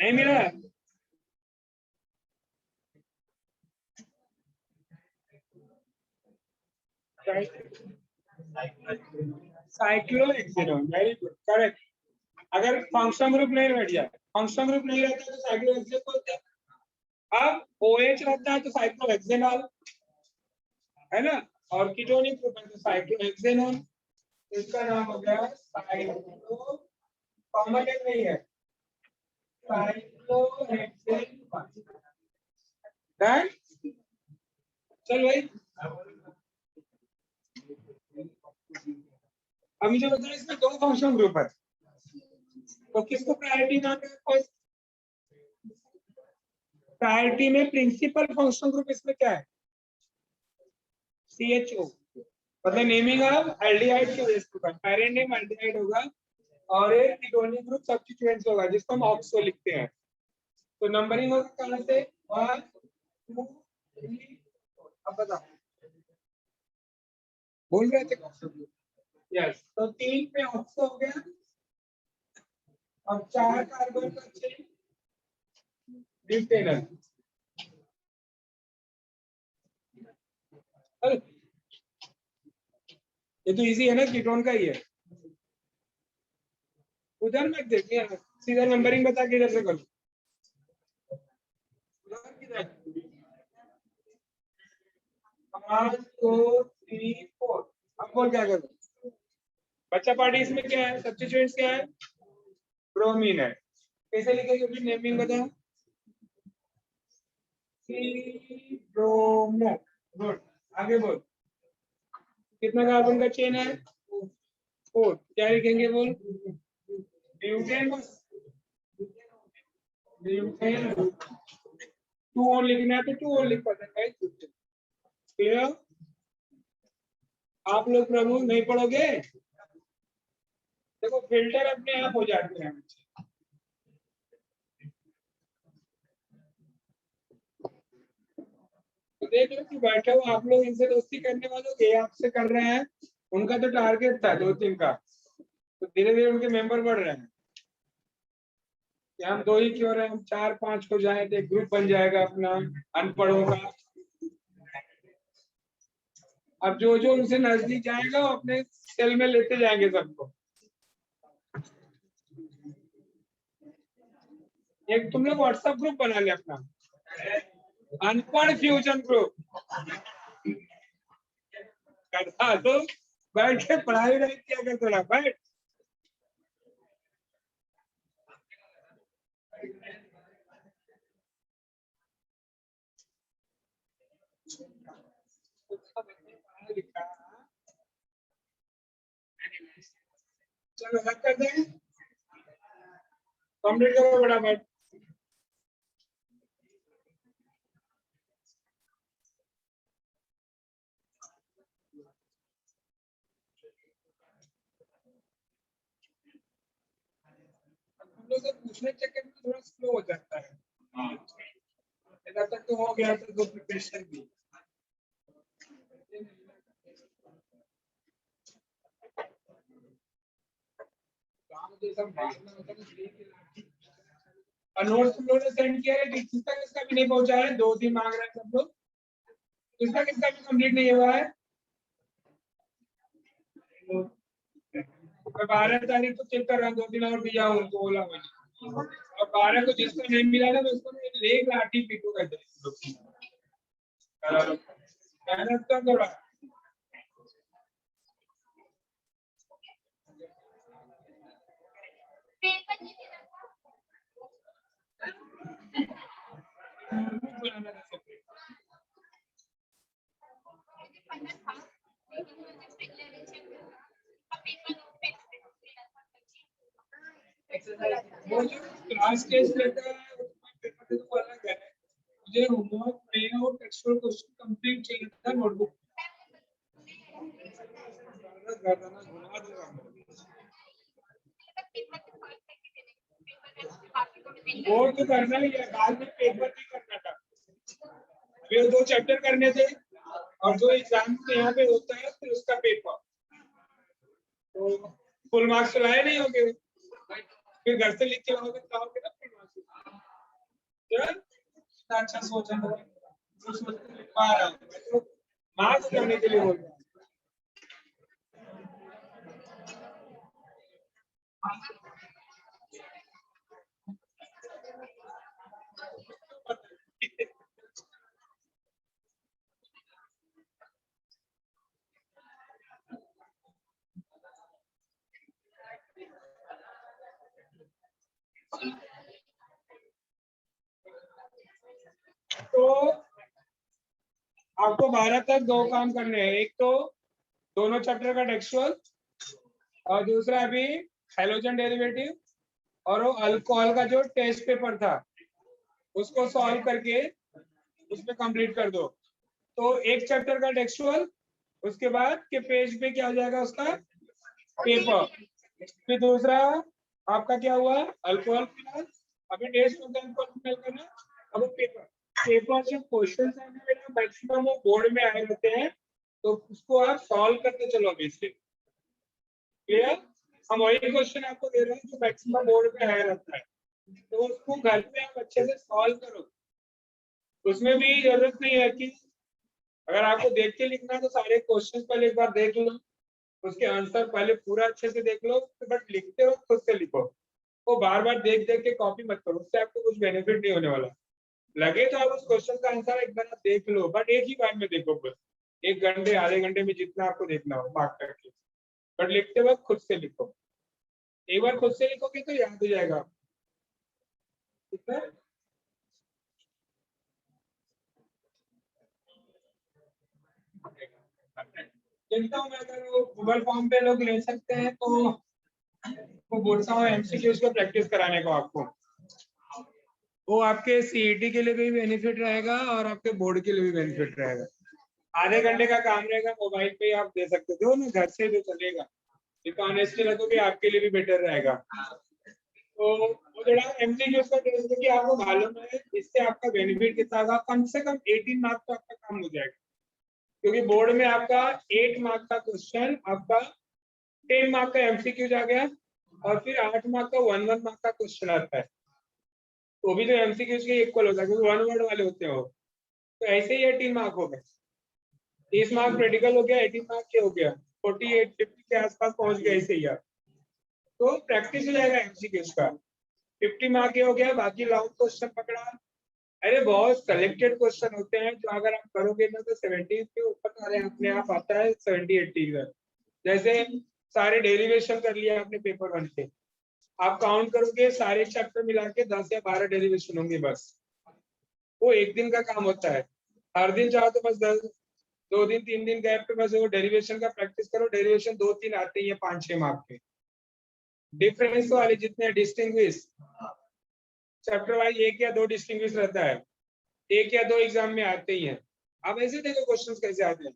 नहीं मिला? Cyclohexanone, very good, correct. अगर फंक्शनल ग्रुप नहीं बैठ जाए, फंक्शनल ग्रुप नहीं रहता तो साइक्लोहेक्सेन बोलते हैं। अब OH रहता है तो साइक्लोहेक्सेनॉल, है ना, और कीटोनिक ग्रुप है तो साइक्लोहेक्सेनोन, इसका नाम हो गया साइक्लो, कॉमन नेम नहीं है, साइक्लोहेक्सेन। राइट, चल भाई, अब मुझे बताया इसमें 2 फंक्शनल ग्रुप है, तो किसको प्रायोरिटी मान रहे हैं? प्रायोरिटी में प्रिंसिपल फंक्शनल ग्रुप इसमें क्या है? CHO, मतलब नेमिंग ऑफ एल्डिहाइड के बेस पर पैरेंट नेम एल्डिहाइड होगा और एक कीटोनिक ग्रुप सब्स्टिट्यूएंट्स होगा जिसको हम ऑक्सो लिखते हैं। तो नंबरिंग होगा कहां से? 1 2 3 4। अब बताओ, भूल गए थे? यस, तो 3 पे ऑक्सो हो गया और 4 कार्बन का चेन ब्यूटेनल। ये तो इजी है ना, कीटोन का ही है। उधर मत देखिए, सीधा नंबरिंग बता के इधर से करो। 5 2 3 4। अब बोल क्या करो? बच्चा पार्टी इसमें क्या है? सब्स्टिट्यूएंट्स क्या है? ब्रोमीन है। कैसे लिखेंगे फिर? नेमिंग बताओ। Bromo, good. आगे बोल, कितना कार्बन का चेन है? 4। क्या लिखेंगे बोल? ब्यूटेन, ब्यूटेन 2 और लिखना है तो 2 और लिख पाते हैं। क्लियर? आप लोग प्रभु नहीं पढ़ोगे? देखो फिल्टर अपने आप हो जाते हैं। तो देख लो कि बैठे हो आप लोग, इनसे दोस्ती करने वालों ये आपसे कर रहे हैं, उनका तो टारगेट था 2-3 का, तो धीरे धीरे उनके मेंबर बढ़ रहे हैं कि हम 2 ही क्यों रहे, हम 4-5 हो जाए तो एक ग्रुप बन जाएगा अपना अनपढ़ों का। अब जो जो उनसे नजदीक जाएगा वो अपने सेल में लेते जाएंगे सबको। एक तुम लोग व्हाट्सएप ग्रुप बना ले अपना, अनपढ़ फ्यूजन ग्रुप। करता तो बैठ के पढ़ाई नहीं किया कर, थोड़ा बैठ। चलो रख कर दें, कंप्लीट करो फटाफट। हम लोग से पूछने चक्कर में थोड़ा स्लो हो जाता है। इधर तक तो हो गया तो प्रिपरेशन भी। और नोट्स तुम लोगों ने सेंड किया है, किसका किसका भी नहीं पहुंचा है? 2-3 मांग रहे हैं सब लोग, किसका किसका भी कंप्लीट नहीं हुआ है? मैं 12 तारीख को चेक कर रहा हूँ, 2 दिन और दिया उनको बोला मैंने, और 12 को जिसको नहीं मिला था तो उसको ले लाठी पीटू कर दे। मेहनत कर थोड़ा। वो जो क्लास टेस्ट लेता है उसमें पेपर तो अलग है। मुझे होमवर्क प्लेन और टेक्सचुअल क्वेश्चन कंप्लीट चाहिए था नोटबुक। वो तो करना ही है, बाद में पेपर भी करना था। अभी 2 चैप्टर करने थे और जो एग्जाम यहाँ पे होता है फिर उसका पेपर, तो फुल मार्क्स तो लाए नहीं होंगे, फिर घर से लिख के लाओगे तो लाओगे ना फुल मार्क्स। अच्छा सोचा, मार्क्स करने के लिए बोल रहा हूँ। तो आपको 12 तक 2 काम करने हैं, एक तो दोनों चैप्टर का टेक्सचुअल और दूसरा अभी हैलोजन डेरिवेटिव और वो अल्कोहल का जो टेस्ट पेपर था उसको सॉल्व करके उसमें कंप्लीट कर दो। तो एक चैप्टर का टेक्सचुअल, उसके बाद के पेज पे क्या हो जाएगा उसका पेपर, फिर दूसरा आपका क्या हुआ अल्कोहल फिनॉल, अभी टेस्ट होता है अल्कोहल फिनॉल करना, अब पेपर। पेपर से क्वेश्चन है ना बेटा मैक्सिमम वो बोर्ड में आए रहते हैं, तो उसको आप सॉल्व करते चलो अभी से। क्लियर? हम वही क्वेश्चन आपको दे रहे हैं जो मैक्सिमम बोर्ड में आया रहता है, तो उसको घर पे आप अच्छे से सॉल्व करो। उसमें भी जरूरत नहीं है कि अगर आपको देख के लिखना है तो सारे क्वेश्चन पहले एक बार देख लो, उसके आंसर पहले पूरा अच्छे से देख लो, बट लिखते हो खुद से लिखो। वो बार बार देख देख के कॉपी मत करो, उससे आपको कुछ बेनिफिट नहीं होने वाला। लगे तो आप उस क्वेश्चन का आंसर एक बार देख लो, बट एक ही बार में देखो, बस 1 घंटे आधे घंटे में जितना आपको देखना हो मार्क करके, बट लिखते वक्त खुद से लिखो। एक बार खुद से लिखोगे तो याद हो जाएगा। ठीक है? देखता हूँ मैं, अगर वो गूगल फॉर्म पे लोग ले सकते हैं तो वो बोलता हूँ एमसीक्यूज को प्रैक्टिस कराने को आपको। वो आपके सीईटी के लिए भी बेनिफिट रहेगा और आपके बोर्ड के लिए भी बेनिफिट रहेगा। आधे घंटे का काम रहेगा, मोबाइल पे आप दे सकते हो ना, घर से जो चलेगा, ऑनेस्टली रखोगे आपके लिए भी बेटर रहेगा। तो वो थोड़ा एमसीक्यूज का टेस्ट है कि आपको मालूम है इससे आपका बेनिफिट कितना होगा, कम से कम 18 मार्क्स तो आपका काम हो जाएगा, क्योंकि बोर्ड में आपका 8 मार्क का क्वेश्चन आपका 10 मार्क का एमसीक्यूज आ गया और फिर 8 मार्क का 1 मार्क का क्वेश्चन आता है, वो भी तो एमसीक्यूज के इक्वल होता है क्योंकि 1 वर्ड वाले होते हैं वो। तो ऐसे ही 18 मार्क हो गए, 30 मार्क प्रैक्टिकल हो गया, 18 मार्क के हो गया, 48 50 के आसपास पहुंच गए ऐसे ही आप। तो प्रैक्टिस हो जाएगा एमसीक्यूज का। 50 मार्क के हो गया, बाकी लॉन्ग क्वेश्चन पकड़ा। अरे बहुत कलेक्टेड क्वेश्चन होते हैं जो अगर आप करोगे ना तो 70 के ऊपर अरे अपने आप आता है 70-80 का। जैसे सारे डेरिवेशन कर लिया आपने पेपर 1 से, आप काउंट करोगे सारे चैप्टर मिला के 10 या 12 डेरिवेशन होंगे बस। वो एक दिन का काम होता है, हर दिन चाहो तो बस 2 दिन 3 दिन गैप पे बस वो डेरिवेशन का प्रैक्टिस करो। डेरिवेशन 2-3 आते ही है 5-6 मार्क के। डिफरेंस वाले जितने डिस्टिंग्विश चैप्टर वाइज 1 या 2 डिस्टिंग्विश रहता है, 1 या 2 एग्जाम में आते ही हैं। अब ऐसे देखो क्वेश्चंस कैसे आते हैं,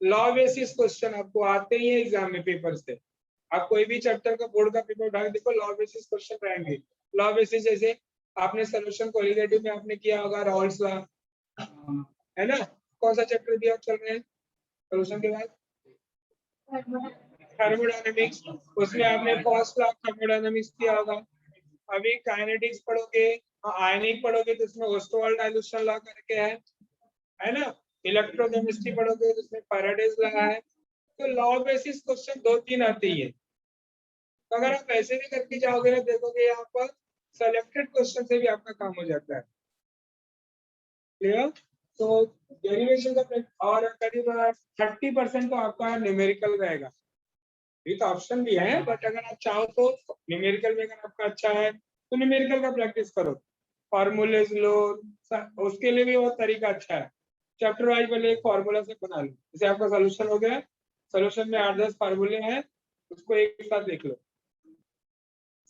लॉ बेसिस क्वेश्चन आपको आते ही है एग्जाम में पेपर से। आप कोई भी चैप्टर का बोर्ड का पेपर उठा के देखो, लॉ बेसिस क्वेश्चन रहेंगे। लॉ बेसिस जैसे आपने सोल्यूशन क्वालिटेटिव में आपने किया होगा रॉल्स लॉ, है ना? कौन सा चैप्टर भी आप चल रहे हैं सोल्यूशन के बाद? थर्मोडायनेमिक्स, उसमें आपने फर्स्ट लॉ थर्मोडायनेमिक्स किया होगा। अभी काइनेटिक्स पढ़ोगे, आयनिक पढ़ोगे तो उसमें ओस्टवाल्ड डाइल्यूशन लॉ करके है ना? इलेक्ट्रोकेमिस्ट्री पढ़ोगे तो उसमें फैराडेज लॉ है। तो लॉ बेसिस क्वेश्चन 2-3 आते ही है। तो अगर आप ऐसे भी करके जाओगे ना, देखोगे यहाँ पर सेलेक्टेड क्वेश्चन से भी आपका काम हो जाता है। क्लियर? तो डेरिवेशन का और करीब 30% तो आपका न्यूमेरिकल रहेगा। ये तो ऑप्शन भी है, बट अगर आप चाहो तो न्यूमेरिकल में अगर आपका अच्छा है तो न्यूमेरिकल का प्रैक्टिस करो, फॉर्मूलेज लो, उसके लिए भी वो तरीका अच्छा है। चैप्टर वाइज पहले एक फॉर्मूला से बना लो, जैसे आपका सोल्यूशन हो गया, सोल्यूशन में 8-10 फार्मूले हैं, उसको एक साथ देख लो।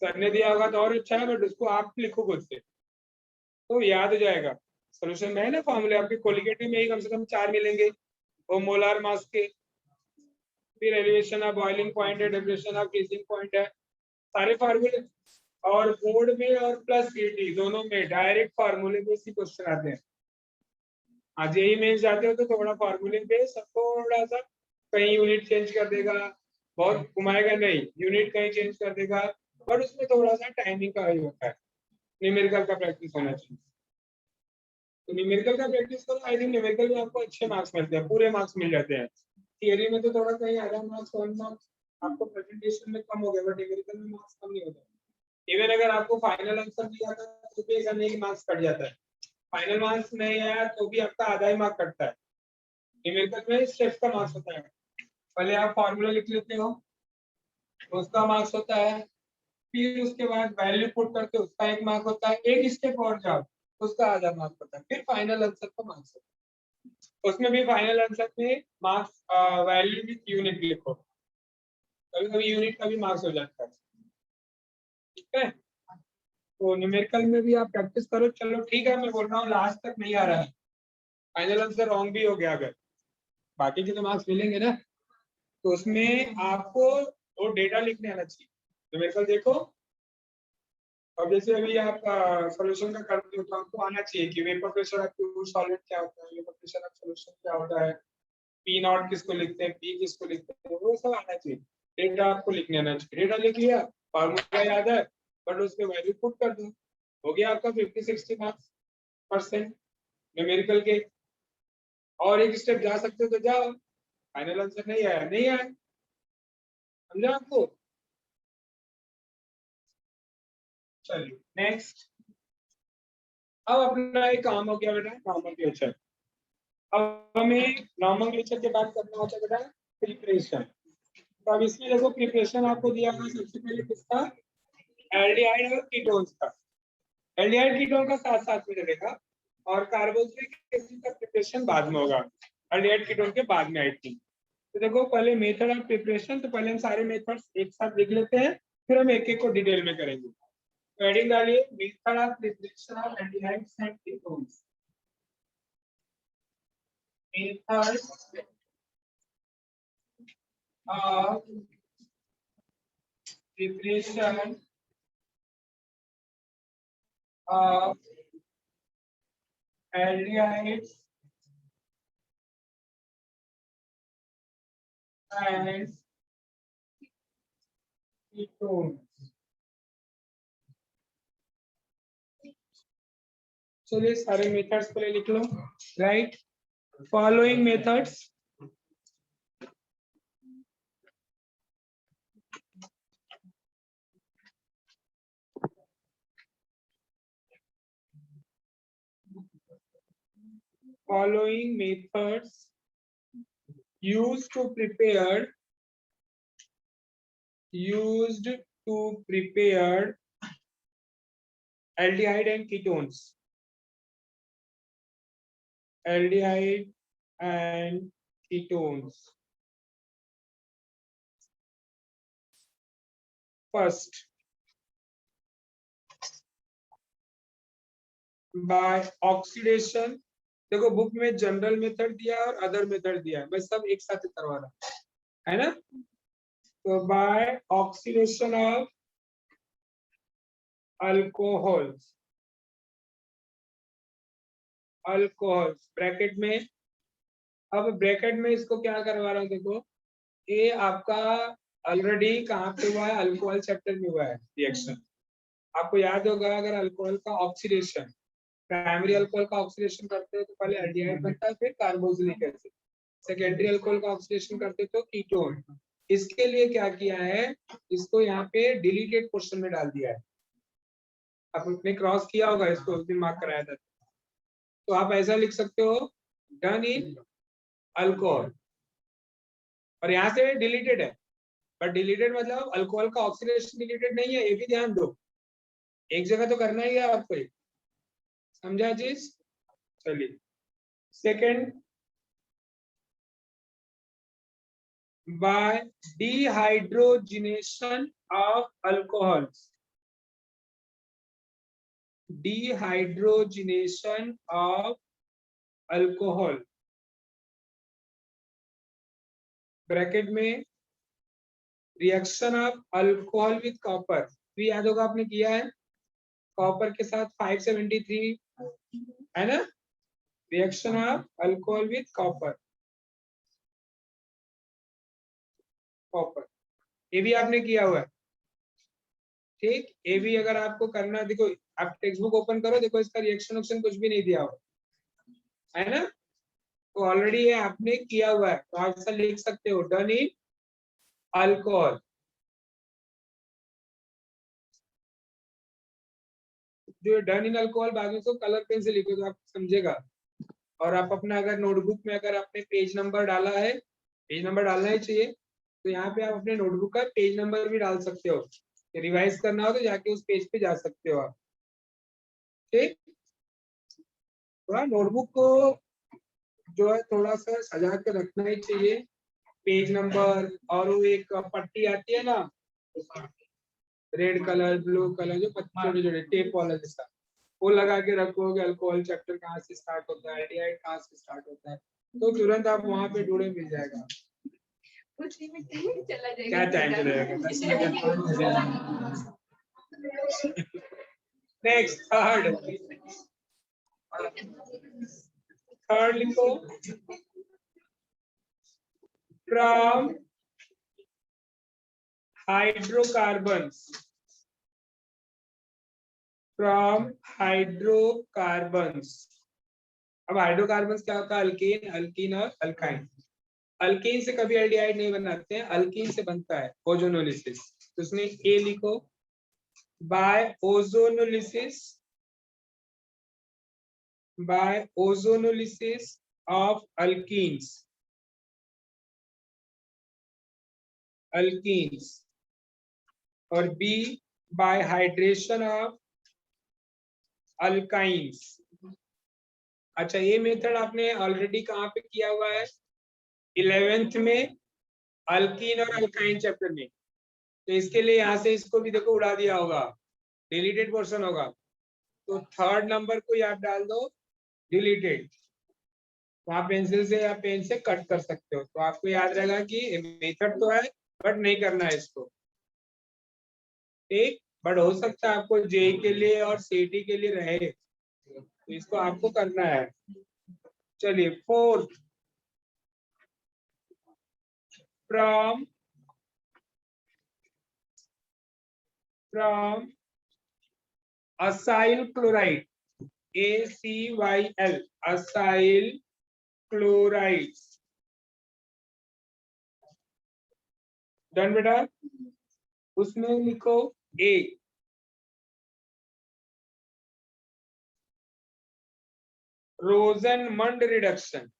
सर ने दिया होगा तो और अच्छा है, बट उसको आप लिखो खुद से तो याद हो जाएगा। सोल्यूशन में है ना फॉर्मूले, आपके कोलिगेटिव में ही कम से कम 4 मिलेंगे, वो मोलार मास के, फिर एलिवेशन ऑफ बॉइलिंग पॉइंट है, डेफिनेशन ऑफ फ्रीजिंग पॉइंट है, सारे फार्मूले। और बोर्ड में और प्लस सीईटी दोनों में डायरेक्ट फार्मूले बेस ही क्वेश्चन आते हैं। आज यही मेंस जाते हो तो थोड़ा फार्मूले बेस, थोड़ा सा कहीं यूनिट चेंज कर देगा, बहुत घुमाएगा नहीं, यूनिट कहीं चेंज कर देगा, बट उसमें थोड़ा सा टाइमिंग का ही होता है। न्यूमेरिकल का प्रैक्टिस होना चाहिए, तो न्यूमेरिकल का प्रैक्टिस करो। आई थिंक न्यूमेरिकल में आपको अच्छे मार्क्स मिलते हैं, पूरे मार्क्स मिल जाते हैं। थियरी में तो थोड़ा कहीं आधा मार्क्स 1 मार्क्स आपको प्रेजेंटेशन में कम हो गया, बट न्यूमेरिकल में मार्क्स कम नहीं होता। इवन अगर आपको फाइनल आंसर दिया था तो भी करने की मार्क्स कट जाता है। फाइनल मार्क्स नहीं आया तो भी आपका आधा ही मार्क कटता है। न्यूमेरिकल में स्टेप्स का मार्क्स होता है। पहले आप फॉर्मूला लिख लेते हो, उसका मार्क्स होता है, फिर उसके बाद वैल्यू पुट करके उसका एक मार्क होता है, एक स्टेप और जाओ उसका आधा मार्क होता है, फिर फाइनल आंसर का मार्क्स होता है। उसमें भी फाइनल आंसर में मार्क्स वैल्यू विथ यूनिट लिखो, कभी कभी यूनिट का भी मार्क्स हो जाता है। ठीक है, तो न्यूमेरिकल में भी आप प्रैक्टिस करो। चलो ठीक है, मैं बोल रहा हूँ लास्ट तक नहीं आ रहा है, फाइनल आंसर रॉन्ग भी हो गया अगर, बाकी के तो मार्क्स मिलेंगे ना। तो उसमें आपको वो डेटा लिखने आना चाहिए। न्यूमेरिकल देखो, अब जैसे अभी आप सॉल्यूशन का करते हो तो आपको आना चाहिए कि vapour pressure of pure solid क्या होता है, वेपर प्रेशर ऑफ सॉल्यूशन क्या होता है, पी नॉट किसको लिखते हैं, पी किसको लिखते हैं, वो सब आना चाहिए। डेटा आपको लिखने आना चाहिए। डेटा लिख लिया, फॉर्मूला याद है, बट उसमें वैल्यू पुट कर दो, हो गया आपका 50-60 मार्क्स परसेंट न्यूमेरिकल के। और एक स्टेप जा सकते हो तो जाओ, फाइनल आंसर नहीं आया नहीं आया, समझा आपको। चलिए नेक्स्ट, अब अपना एक काम हो गया बेटा नॉमेनक्लेचर। अब हमें नॉमेनक्लेचर के बाद करना होता है बेटा प्रिपरेशन। तो अब इसमें देखो प्रिपरेशन आपको दिया हुआ सबसे पहले किसका, एल्डिहाइड और कीटोन्स का। एल्डिहाइड कीटोन का साथ साथ में रहेगा और कार्बोक्सिलिक एसिड का प्रिपरेशन बाद में होगा, एल्डिहाइड कीटोन के बाद में आई थिंक। तो देखो पहले मेथड ऑफ प्रिपरेशन, तो पहले हम सारे मेथड्स एक साथ लिख लेते हैं, फिर हम एक एक को डिटेल में करेंगे। तो हेडिंग डालिए method of preparation of aldehydes and ketones. Methods of preparation of aldehydes and ketones. चलिए सारे मेथड्स पहले लिख लो, right. Following methods following methods used to prepare aldehyde and ketones. Aldehyde and ketones. First, by oxidation. देखो book में general method दिया है और अदर मेथड दिया है, मैं सब एक साथ करवा रहा है ना। तो by oxidation of alcohols, alcohols bracket में। अब ब्रैकेट में इसको क्या करवा रहा हूँ, देखो ये आपका ऑलरेडी कहाँ पे हुआ है, अल्कोहल चैप्टर में हुआ है रिएक्शन। आपको याद होगा अगर अल्कोहल का ऑक्सीडेशन, प्राइमरी अल्कोहल का ऑक्सीडेशन करते हैं तो पहले एल्डिहाइड बनता है, फिर कार्बोक्सिलिक एसिड। सेकेंडरी अल्कोहल का ऑक्सीडेशन करते तो कीटोन। इसके लिए क्या किया है, इसको यहाँ पे डिलीटेड पोर्शन में डाल दिया है। आपने क्रॉस किया होगा इसको, उस दिन मार्क कराया था। तो आप ऐसा लिख सकते हो, डन इन अल्कोहल, और यहाँ से डिलीटेड है, बट डिलीटेड मतलब अल्कोहल का ऑक्सीडेशन डिलीटेड नहीं है, ये भी ध्यान दो, एक जगह तो करना ही है आपको, समझा चीज। चलिए second, by dehydrogenation of alcohols, dehydrogenation of alcohol, bracket में reaction of alcohol with copper, भी याद होगा आपने किया है, कॉपर के साथ 573 है ना, reaction of alcohol with copper, copper ये भी आपने किया हुआ है। ठीक, ये भी अगर आपको करना, देखो आप टेक्स्ट बुक ओपन करो, देखो इसका रिएक्शन ऑप्शन कुछ भी नहीं दिया हुआ है ना, तो ऑलरेडी ये आपने किया हुआ है, तो आप ऐसा लिख सकते हो, डन इन अल्कोहल, जो डन इन अल्कोहल बाद में तो कलर पेन से लिखो तो आप समझेगा। और आप अपना अगर नोटबुक में अगर आपने पेज नंबर डाला है, पेज नंबर डालना ही चाहिए, तो यहाँ पे आप अपने नोटबुक का पेज नंबर भी डाल सकते हो। रिवाइज करना हो तो जाके उस पेज पे जा सकते हो आप। ठीक, थोड़ा नोटबुक को जो है थोड़ा सा सजा के रखना ही चाहिए। पेज नंबर और वो एक पट्टी आती है ना, रेड कलर ब्लू कलर, जो छोटे छोटे टेप वाला जैसा, वो लगा के रखोगे। अल्कोहल चैप्टर कहाँ से स्टार्ट होता है, एल्डिहाइड कहाँ से स्टार्ट होता है, तो तुरंत आप वहां पे ढूंढे मिल जाएगा। कुछ नहीं चला जाएगा, क्या टाइम चलेगा, 10 मिनट। नेक्स्ट थर्ड लिखो, फ्रॉम हाइड्रोकार्बन्स, फ्रॉम हाइड्रोकार्बन्स। अब हाइड्रोकार्बन्स क्या होता है, अल्केन, अल्कीन और अल्काइन। अल्केन से कभी एल्डिहाइड नहीं बनाते हैं, अल्कीन से बनता है ओजोनोलिसिस। तो उसमें ए लिखो, by ozonolysis, by ozonolysis of alkenes, alkenes. और B by hydration of alkynes. अच्छा, ये मेथड आपने ऑलरेडी कहाँ पे किया हुआ है, 11th में अल्कीन और अल्काइन चैप्टर में। तो इसके लिए यहाँ से इसको भी देखो उड़ा दिया होगा, डिलीटेड पोर्शन होगा, तो थर्ड नंबर को आप डाल दो डिलीटेड। वहां पेंसिल से या पेन से कट कर सकते हो, तो आपको याद रहेगा कि मेथड तो है बट नहीं करना है इसको। ठीक, बट हो सकता है आपको जे के लिए और सीटी के लिए रहे, तो इसको आपको करना है। चलिए fourth, from acyl chloride, ACYL, acyl chloride. Done बेटा, उसमें लिखो ए, रोजनमंड रिडक्शन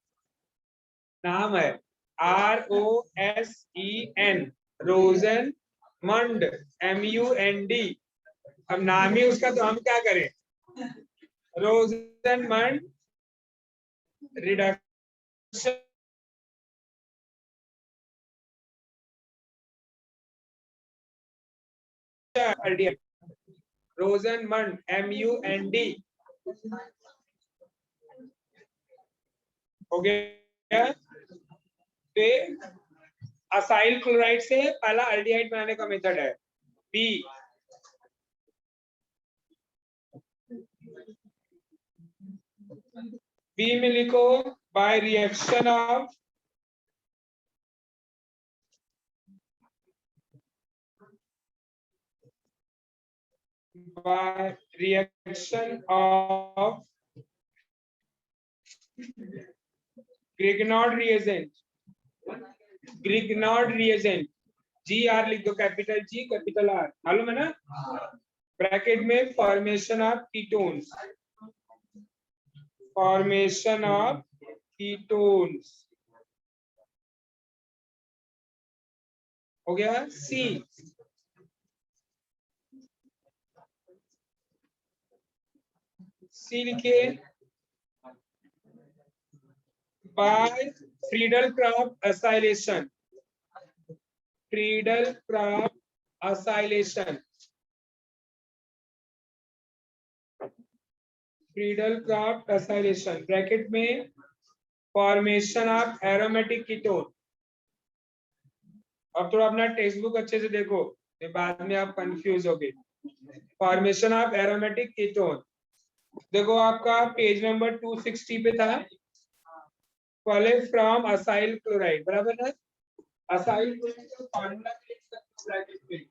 नाम है, ROSEN, रोजनमंड, MUND। अब नाम ही उसका, तो हम क्या करें, रोजनमंड रिडक्शन। रोजनमंड MUND हो गया। तो असाइल क्लोराइड से पहला एल्डिहाइड बनाने का मेथड है। बी, बी में लिखो, by reaction of Grignard reagent, Grignard reagent, GR लिख दो, कैपिटल G कैपिटल R, मालूम है ना। ब्रैकेट में formation of ketones, formation of ketones हो गया। सी, सी लिखिए, by Friedel Crafts acylation, Friedel Crafts acylation, Friedel Crafts acylation, bracket में फॉर्मेशन ऑफ एरोमेटिक कीटोन। अब थोड़ा अपना टेक्स्ट बुक अच्छे से देखो, बाद में आप कंफ्यूज होगे। फॉर्मेशन ऑफ एरोमेटिक कीटोन, देखो आपका पेज नंबर 260 पे था, पहले फ्रॉम असाइल क्लोराइड, बराबर है। असाइल क्लोराइड का फार्मूला लिख सकते हो ब्रैकेट में,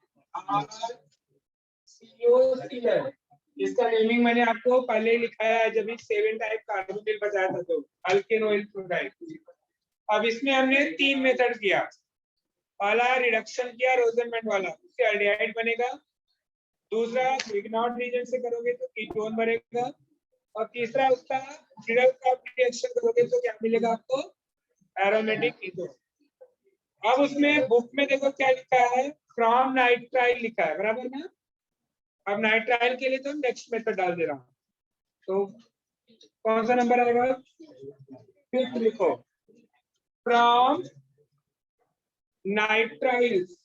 RCOCl। इसका नेमिंग मैंने आपको पहले ही लिखाया है, जब 7 टाइप कार्बोनिल बताया था, तो अल्केन ऑयल क्लोराइड। अब इसमें हमने 3 मेथड किया, पहला रिडक्शन किया रोजेनमेंट वाला, उससे एल्डिहाइड बनेगा। दूसरा ग्रिग्नॉर्ड रीजन से करोगे तो कीटोन बनेगा। और तीसरा उसका मिडल क्रॉप रिएक्शन करोगे तो क्या मिलेगा आपको, एरोमेटिक कीटोन। अब उसमें बुक में देखो क्या लिखा है, फ्रॉम नाइट्राइल लिखा है, बराबर ना। अब नाइट्राइल के लिए तो नेक्स्ट मेथड डाल दे रहा हूँ, तो कौन सा नंबर आएगा, फिफ्थ लिखो, from nitriles,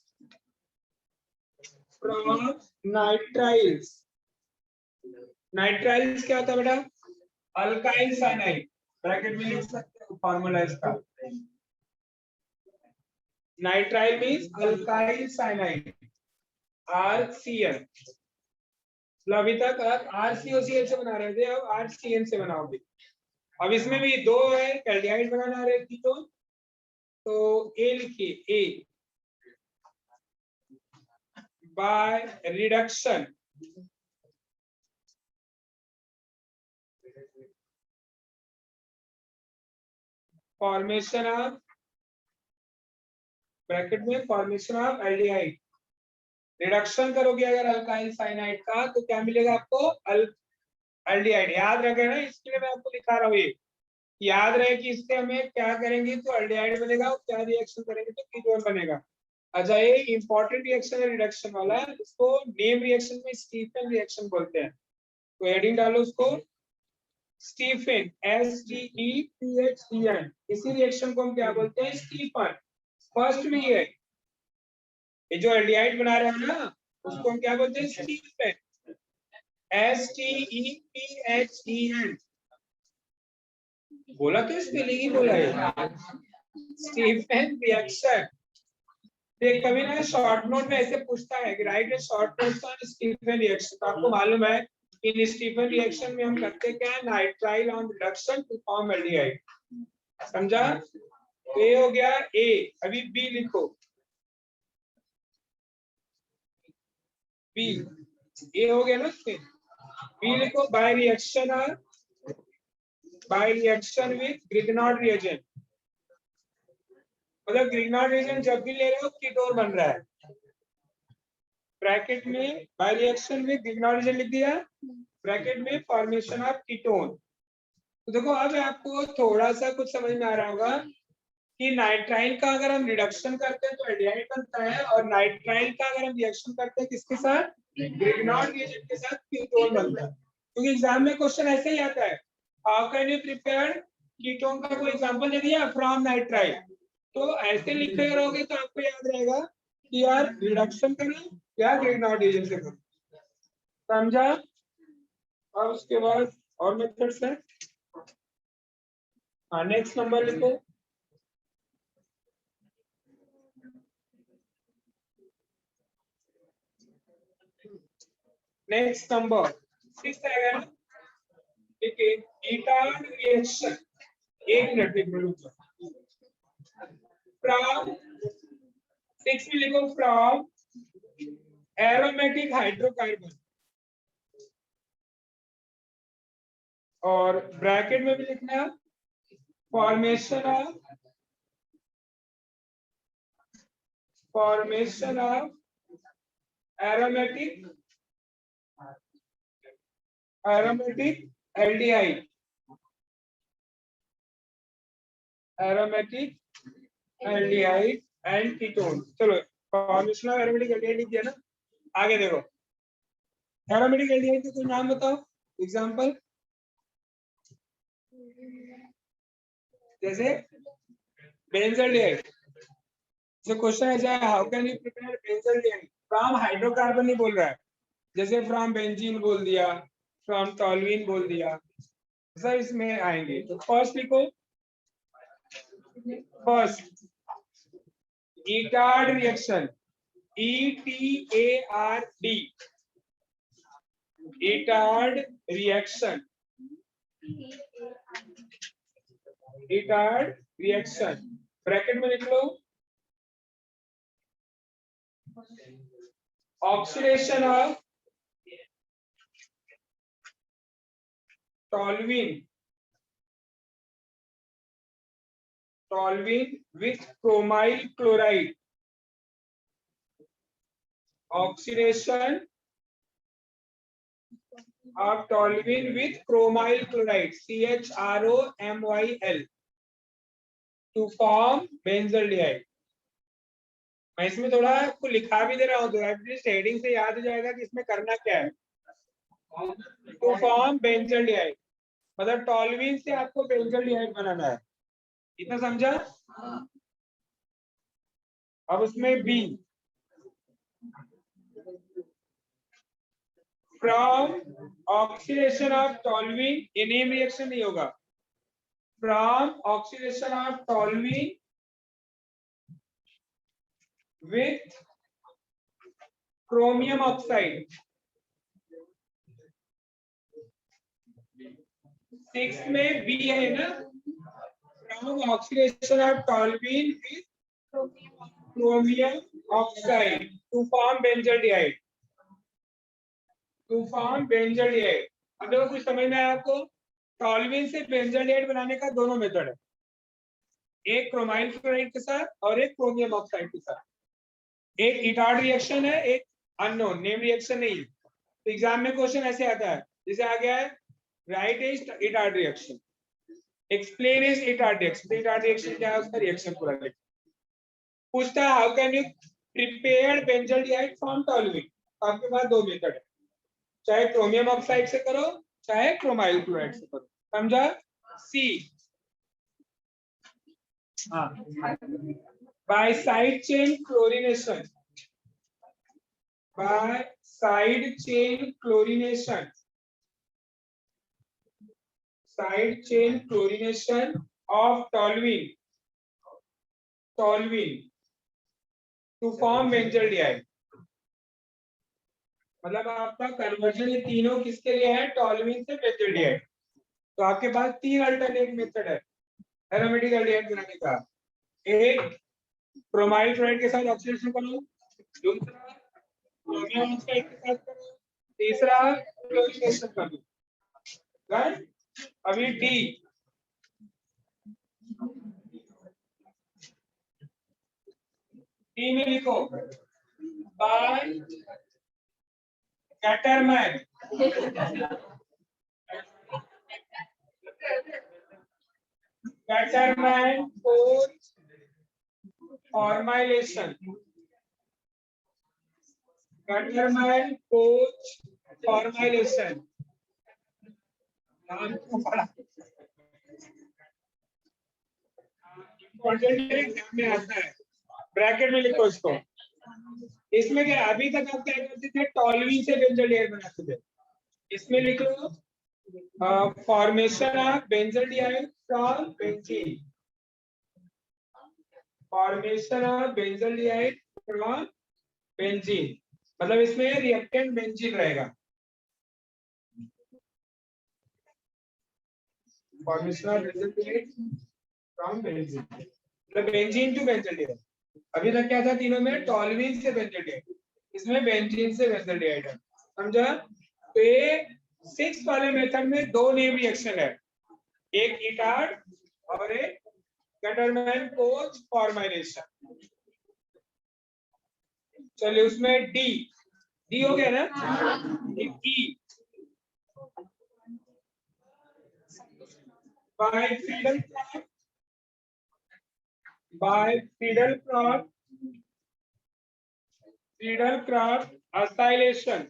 from nitriles. Nitriles क्या होता है बेटा, अल्काइल साइनाइड, ब्रैकेट में लिख सकते हो फॉर्मूला इसका। Nitrile means alkyl cyanide, RCN। अभी तक RCOCl से बना रहे थे, अब RCN से बनाओगे। अब इसमें भी दो है, एल्डिहाइड बनाना रहे कीटोन, तो A लिखिए, A by reduction formation of, bracket में फॉर्मेशन ऑफ एल्डिहाइड। रिडक्शन करोगे अगर अल्काइल साइनाइड का तो क्या मिलेगा आपको, एल्डिहाइड। याद रखे ना, इसके लिए मैं आपको दिखा रहा हूँ, ये याद रहे कि इससे हमें क्या करेंगे तो एल्डिहाइड बनेगा, और क्या रिएक्शन करेंगे तो कीटोन बनेगा। अच्छा, ये इंपॉर्टेंट रिएक्शन है रिडक्शन वाला, इसको नेम रिएक्शन में स्टीफन रिएक्शन बोलते हैं। तो हेडिंग डालो उसको, स्टीफन, STEPHEN। इसी रिएक्शन को हम क्या बोलते हैं, स्टीफन। फर्स्ट में ये जो एल्डिहाइड बना रहे हैं ना, उसको हम क्या बोलते हैं, स्टीफन, STEPHEN। बोला तो स्पेलिंग ही बोला है, स्टीफन रिएक्शन। देख कभी ना शॉर्ट नोट में ऐसे पूछता है कि write a short note on Stephen reaction, तो आपको मालूम है इन स्टीफन रिएक्शन में हम करते क्या है, nitrile on reduction to form aldehyde. समझा, तो ये हो गया ए। अभी बी लिखो, बी, ये हो गया ना, बी लिखो, बाय रिएक्शन और बाय रिएक्शन विद ग्रिग्नॉर्ड रिएजेंट। मतलब ग्रिग्नॉर्ड रिएजेंट जब भी ले रहे हो कीटोन बन रहा है, ब्रैकेट में बाय रिएक्शन विद ग्रिग्नॉर्ड रिएजेंट लिख दिया, ब्रैकेट में फॉर्मेशन ऑफ कीटोन। तो देखो अब आपको थोड़ा सा कुछ समझ में आ रहा होगा कि नाइट्राइल का अगर हम रिडक्शन करते हैं तो एल्डिहाइड बनता है, और नाइट्राइल का अगर हम रिएक्शन करते हैं किसके साथ, ग्रिग्नॉर्ड रिएजेंट के साथ, कीटोन बनता है। क्योंकि एग्जाम में क्वेश्चन ऐसे ही आता है, how can you prepare ketone का कोई एग्जांपल दे दिया, फ्रॉम नाइट्राइल, तो ऐसे लिखे रहोगे तो आपको याद रहेगा कि यार रिडक्शन करो या ग्रिग्नॉर्ड रिएजेंट से करो। समझा। अब उसके बाद और मेथड्स है, हाँ नेक्स्ट नंबर लिखो, नेक्स्ट नंबर 6 आएगा ना, ठीक है, कीटोन रिएक्शन। एक मिनट रुक जाओ, फ्रॉम 6 में लिखो, फ्रॉम एरोमेटिक हाइड्रोकार्बन, और ब्रैकेट में भी लिखना formation of aromatic aldehyde, aromatic aldehyde and ketone. चलो फॉर्मेशन ऑफ एरोमेटिक एल्डिहाइड लिख दिया ना, आगे देखो, एरोमेटिक एल्डिहाइड का कोई नाम बताओ, एग्जांपल, जैसे बेंजल्डिहाइड। जो क्वेश्चन है जाए, how can you prepare benzaldehyde from hydrocarbon, नहीं बोल रहा है, जैसे फ्रॉम बेंजीन बोल दिया, फ्रॉम टॉल्यूइन बोल दिया, सर इसमें आएंगे। तो फर्स्ट लिखो, first Etard reaction, ETARD, Etard reaction, Etard reaction, bracket में लिख लो, oxidation of toluene with chromyl chloride, oxidation of toluene with chromyl chloride CHROMYL to form benzaldehyde। मैं इसमें थोड़ा आपको लिखा भी दे रहा हूँ तो एटलीस्ट हेडिंग से याद हो जाएगा कि इसमें करना क्या है। टू फॉर्म बेंजल्डिहाइड मतलब टॉल्यूइन से आपको बेंजल्डिहाइड बनाना है, इतना समझा। अब उसमें B from oxidation of toluene, एनेम रिएक्शन नहीं होगा, from oxidation of toluene with chromium oxide 6 में बी है ना, from oxidation of toluene with chromium oxide to form benzaldehyde, to form benzaldehyde। अब देखो कुछ समझ में आया आपको, टॉल्यूइन से बेंजल्डिहाइड बनाने का दोनों मेथड है, एक क्रोमाइल क्लोराइड के साथ और एक क्रोमियम ऑक्साइड के साथ। एक इटार्ड रिएक्शन है, एक अननोन नेम रिएक्शन नहीं है। तो एग्जाम में क्वेश्चन ऐसे आता है, जैसे आ गया है right is Etard reaction, explain is Etard reaction. Etard reaction क्या है, उसका रिएक्शन पूरा लिख। पूछता है how can you prepare benzaldehyde from toluene. आपके पास दो मेथड है, चाहे क्रोमियम ऑक्साइड से करो चाहे क्रोमाइल क्लोराइड से करो, समझा। सी by side chain chlorination, by side chain chlorination, side chain chlorination of toluene, toluene to form benzaldehyde। मतलब आपका कन्वर्जन ये तीनों किसके लिए है, टॉल्यूइन से बेंजल्डिहाइड। तो आपके पास तीन अल्टरनेट मेथड है एरोमेटिक एल्डिहाइड बनाने का। एक क्रोमाइल क्लोराइड के साथ ऑक्सीडेशन करो, दूसरा क्रोमियम ऑक्साइड के साथ करो, तीसरा क्लोरीनेशन करो, राइट। अभी डी में लिखो by Gattermann, Gattermann Koch formylation, Gattermann Koch formylation. Exam में आता है, ब्रैकेट में लिखो इसको। इसमें क्या अभी तक आप क्या करते थे, टॉल्यूइन से बेंजल्डिहाइड बनाते थे। इसमें लिख लो formation of benzaldehyde from benzene, formation of benzaldehyde from benzene, मतलब इसमें रिएक्टेंट बेंजीन रहेगा। Formation of benzaldehyde from benzene मतलब बेंजीन टू बेंजल्डिहाइड। अभी तक क्या था तीनों में, टॉल्यूइन से बेंजल्डिहाइड, इसमें बेंजीन से बेंजल्डिहाइड है, समझा। तो ये 6 वाले मेथड में दो नेम रिएक्शन है, एक इटार्ड और एक कैटरमैन कोच फॉर्माइलेशन। चलिए उसमें डी, डी हो गया ना। D by Friedel-Crafts, by Friedel-Crafts, Friedel-Crafts acylation,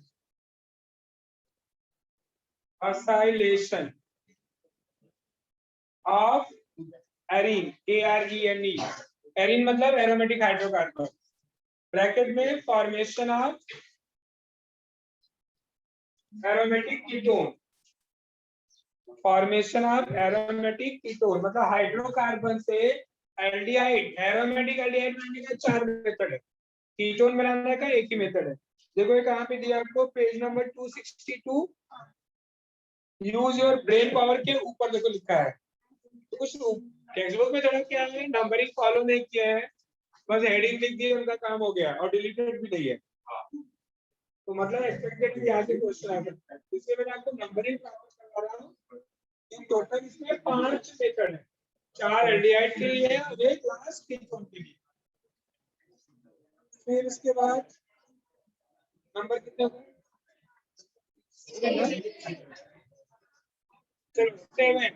acylation of arene, ARENE, arene मतलब एरोमेटिक हाइड्रोकार्बन, ब्रैकेट में formation of aromatic ketone, formation of aromatic ketone मतलब हाइड्रोकार्बन से एल्डिहाइड, एरोमेटिक एल्डिहाइड बनाने का 4 मेथड है, कीटोन बनाने का एक ही मेथड है। देखो ये कहाँ पे दिया आपको, page number 262, use your brain power के ऊपर देखो लिखा है। तो कुछ टेक्स्ट बुक में थोड़ा क्या है, नंबरिंग फॉलो नहीं किया है, बस हेडिंग लिख दी, उनका काम हो गया और डिलीटेड भी नहीं है। तो मतलब एक्सपेक्टेड यहाँ से क्वेश्चन आ सकता है, इसलिए मैंने आपको नंबरिंग करवा रहा हूँ। टोटल इसमें 5 मेथड है, 4 एल्डिहाइड के लिए और एक लास्ट कीटोन के लिए। फिर इसके बाद नंबर कितने हो गए? चलो 7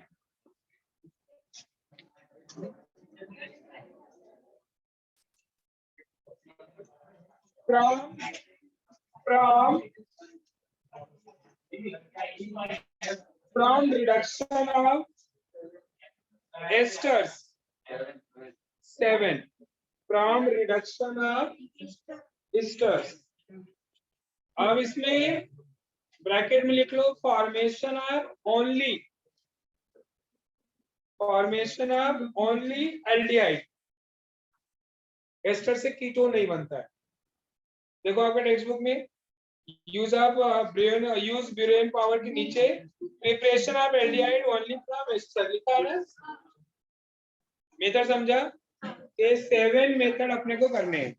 from from reduction of esters 7 from reduction of esters. अब इसमें ब्रैकेट में लिख लो formation of only aldehyde. Ester से कीटोन नहीं बनता है. देखो आपके टेक्स्ट बुक में यूज ब्यूरेन पावर के नीचे preparation of aldehyde only from ester लिखा है. मेथड समझा? ये 7 मेथड अपने को करने हैं.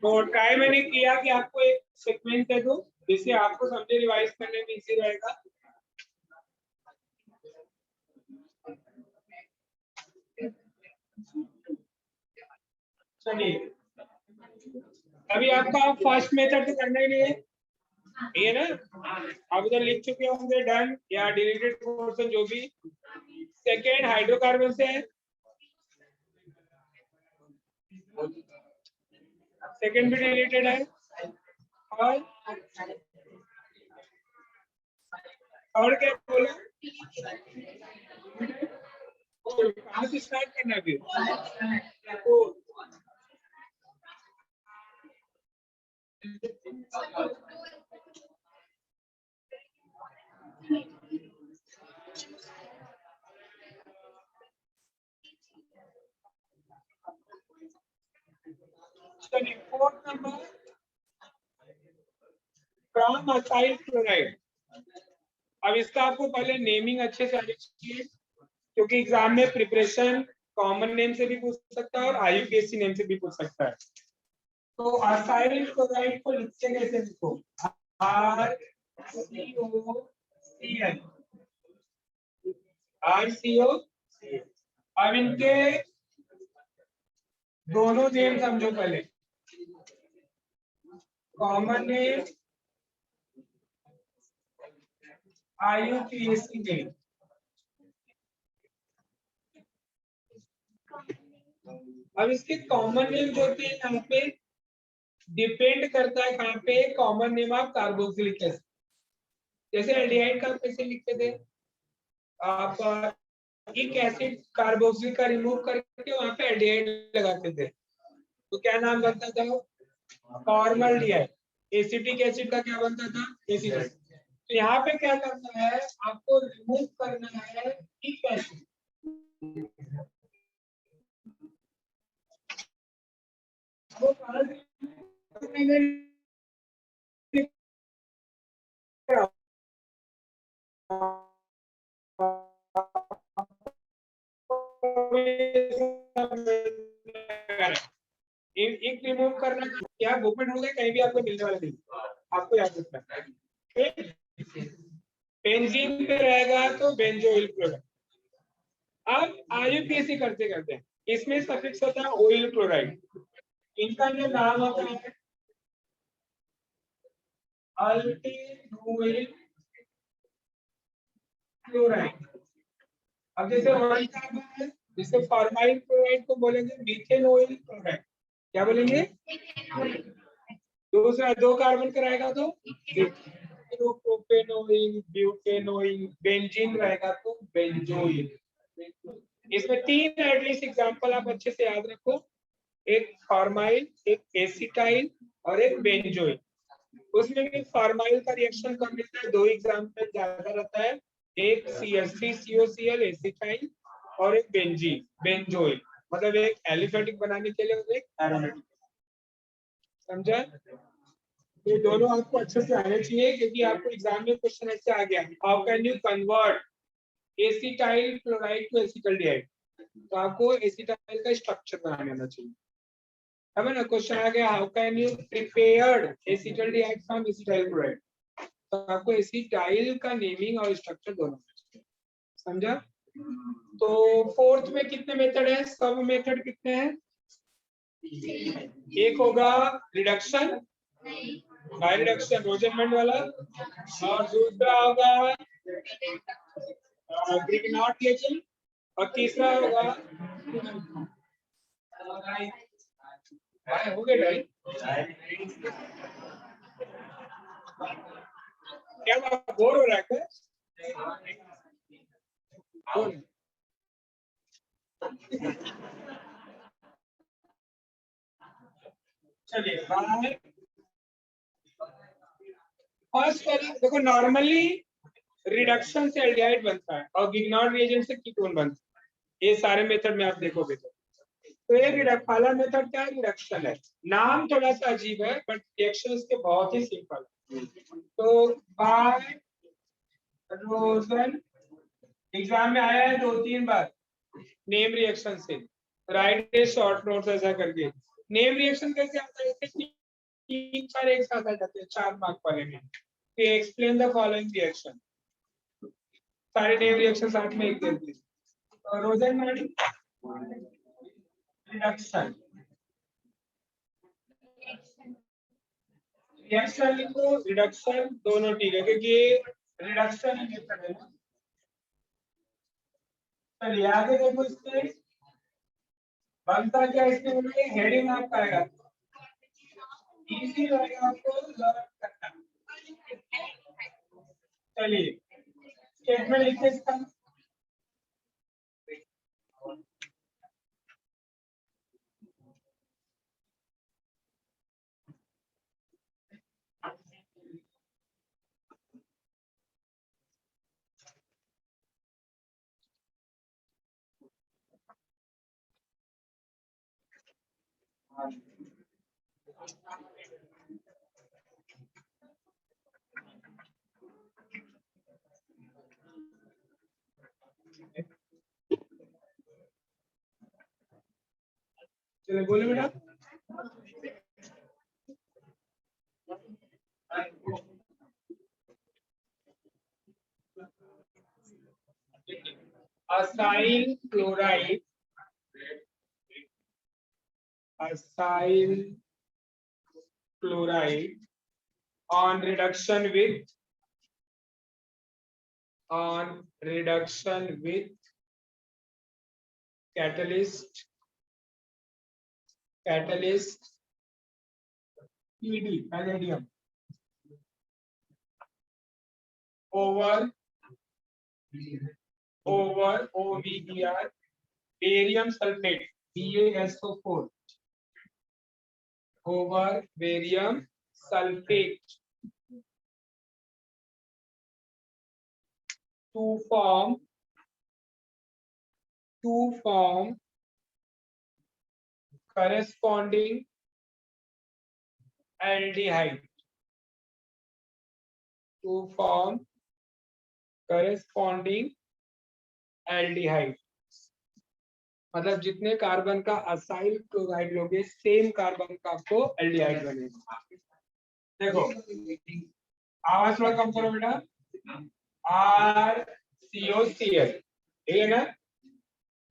तो ट्राई मैंने किया कि आपको एक सीक्वेंस दे दूं जिससे आपको समझे रिवाइज करने में इजी रहेगा. चलिए अभी आपका फर्स्ट मेथड तो करने के लिए ये ना आप उधर लिख चुके होंगे डन या डिलीटेड पोर्शन जो भी. सेकेंड हाइड्रोकार्बन से है. सेकेंड भी डिलीटेड है. और क्या बोला? कहाँ से स्टार्ट करना है फिर? चलिए fourth number from acyl chloride. अब इसका आपको पहले नेमिंग अच्छे से आनी चाहिए क्योंकि एग्जाम में प्रिपरेशन कॉमन नेम से भी पूछ सकता है और आईयूपीएससी नेम से भी पूछ सकता है. तो असाइल क्लोराइड को लिखते कैसे? इसको RCO. अब इनके दोनों नेम समझो पहले. Common name आईयूपीएससी name. अब इसके कॉमन नेम जो होते हैं यहाँ पे डिपेंड करता है कहाँ पे common name of carboxylic acid. जैसे एल्डिहाइड का कैसे लिखते थे आप एक एसिड कार्बोक्सिल का रिमूव करके वहां पे एल्डिहाइड लगाते थे तो क्या नाम बनता था? फॉर्मल्डिहाइड. एसिटिक एसिड का क्या बनता था? एसिटिक. तो यहाँ पे क्या करना है आपको रिमूव करना है एक एसिड. वो एक रिमूव करना क्या ओपन हो गया कहीं भी आपको मिलने वाला नहीं. आपको याद रखना है बेंजीन पे रहेगा तो बेंजोइल क्लोराइड. अब आईयूपीएससी करते करते इसमें सफिक्स होता है ऑयल क्लोराइड. इनका जो नाम होता है अल्टीनोइल क्लोराइड. अब जैसे ऑयल कार्बन है जिसे फॉर्माइल क्लोराइड को बोलेंगे मीथेनोइल क्लोराइड. क्या बोलेंगे? दूसरा 2 कार्बन कराएगा तो प्रोपेनोइल ब्यूटेनोइल. बेंजीन रहेगा तो बेंजोइल. इसमें 3 एटलीस्ट एग्जांपल आप अच्छे से याद रखो. एक फॉर्माइल, एक एसिटाइल और एक बेंजोइल. उसमें भी फॉर्माइल का रिएक्शन कम मिलता है. 2 एग्जांपल ज्यादा रहता है. एक CH3COCl एसिटाइल और एक बेंजीन बेंजोइल. मतलब एक एलिफेटिक बनाने के लिए और एक एरोमेटिक. समझा? ये दोनों आपको अच्छे से आने चाहिए क्योंकि आपको एग्जाम में क्वेश्चन ऐसे आ गया how can you convert acetyl chloride to acetaldehyde. तो आपको एसिटाइल का स्ट्रक्चर बनाने आना चाहिए. अब ना क्वेश्चन आ गया how can you prepared acetaldehyde from acetyl chloride. तो आपको एसिटाइल का नेमिंग और स्ट्रक्चर दोनों समझा। तो फोर्थ में कितने मेथड है, सब मेथड कितने हैं, एक होगा रिडक्शन बाय रिडक्शन रोजनमेंट वाला, और दूसरा होगा ग्रिग्नार्ड रिएक्शन, और तीसरा होगा हो गया डाई। क्या बोर हो रहा है क्या? चलिए फर्स्ट देखो, नॉर्मली रिडक्शन से एल्डिहाइड बनता है और गिग्नार्ड रिएजेंट से कीटोन बनता है, ये सारे मेथड में आप देखोगे तो ये पहला मेथड क्या है, रिडक्शन है। नाम थोड़ा सा अजीब है बट रिएक्शन इसके बहुत ही सिंपल है। तो बाय रोजन एग्जाम में आया है 2-3 बार, नेम रिएक्शन से राइट ए शॉर्ट नोट्स ऐसा करके। नेम रिएक्शन कैसे आता है, 3-4 एक साथ आ जाते हैं 4 मार्क वाले में। एक्सप्लेन द फॉलोइंग रिएक्शन, सारे नेम रिएक्शन साथ में एक देते हैं। रोजन रिडक्शन, रिएक्शन लिखो रिडक्शन दोनों ठीक है क्योंकि ये रिडक्शन मेथड है ना। चलिए आगे देखो, इसके बनता क्या, इसके हेडिंग आपका आएगा, इजी रहेगा आपको लर्न करना। चलिए स्टेटमेंट लिखते इसका, चलिए बोले बेटा। Acyl chloride, acyl chloride on reduction with catalyst PD vanadium over OVER barium sulfate BaSO4 over barium sulfate to form corresponding aldehyde, to form corresponding aldehyde। मतलब जितने कार्बन का असाइल क्लोराइड लोगे सेम कार्बन का आपको aldehyde बनेगा। देखो आवाज थोड़ा कम करो बेटा, RCOCl ठीक है ना।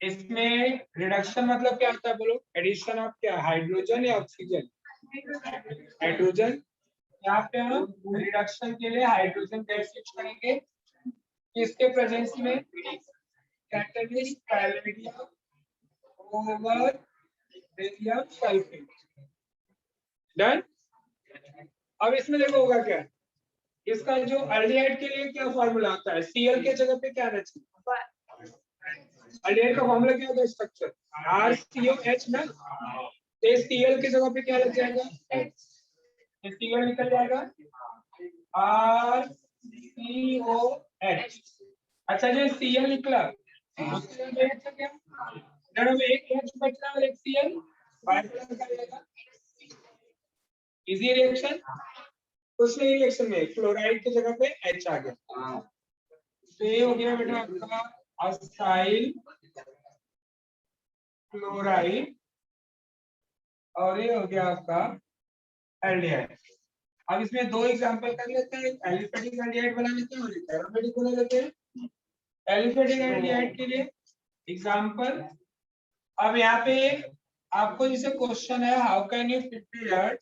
इसमें रिडक्शन मतलब क्या होता है बोलो, एडिशन ऑफ क्या, हाइड्रोजन या ऑक्सीजन, हाइड्रोजन। यहाँ पे हम रिडक्शन के लिए हाइड्रोजन गैस यूज करेंगे किसके प्रेजेंस में, catalyst palladium over barium sulphate. Done. अब इसमें देखो होगा क्या, इसका जो एल्डिहाइड के लिए क्या फॉर्मूला आता है, Cl के जगह पे क्या रहना चाहिए, एल्डिहाइड का फॉर्मूला क्या होता है, स्ट्रक्चर RCOH ना, तो Cl के जगह पे क्या लग जाएगा, Cl निकल जाएगा RCOH। अच्छा जो Cl निकला क्या, एक H बचना और एक Cl बाइपोलर का रहेगा, इजी रिएक्शन। दूसरे रिएक्शन में क्लोराइड की जगह पे H आ गया, तो ये हो गया बेटा आपका असाइल क्लोराइड और ये हो गया आपका एल्डिहाइड। अब इसमें दो एग्जांपल कर लेते हैं, एलिफेटिक एल्डिहाइड बना लेते हैं और एक एरोमेटिक बना लेते हैं। एलिफेटिक एल्डिहाइड के लिए एग्जांपल, अब यहाँ पे आपको जैसे क्वेश्चन है, how can you prepare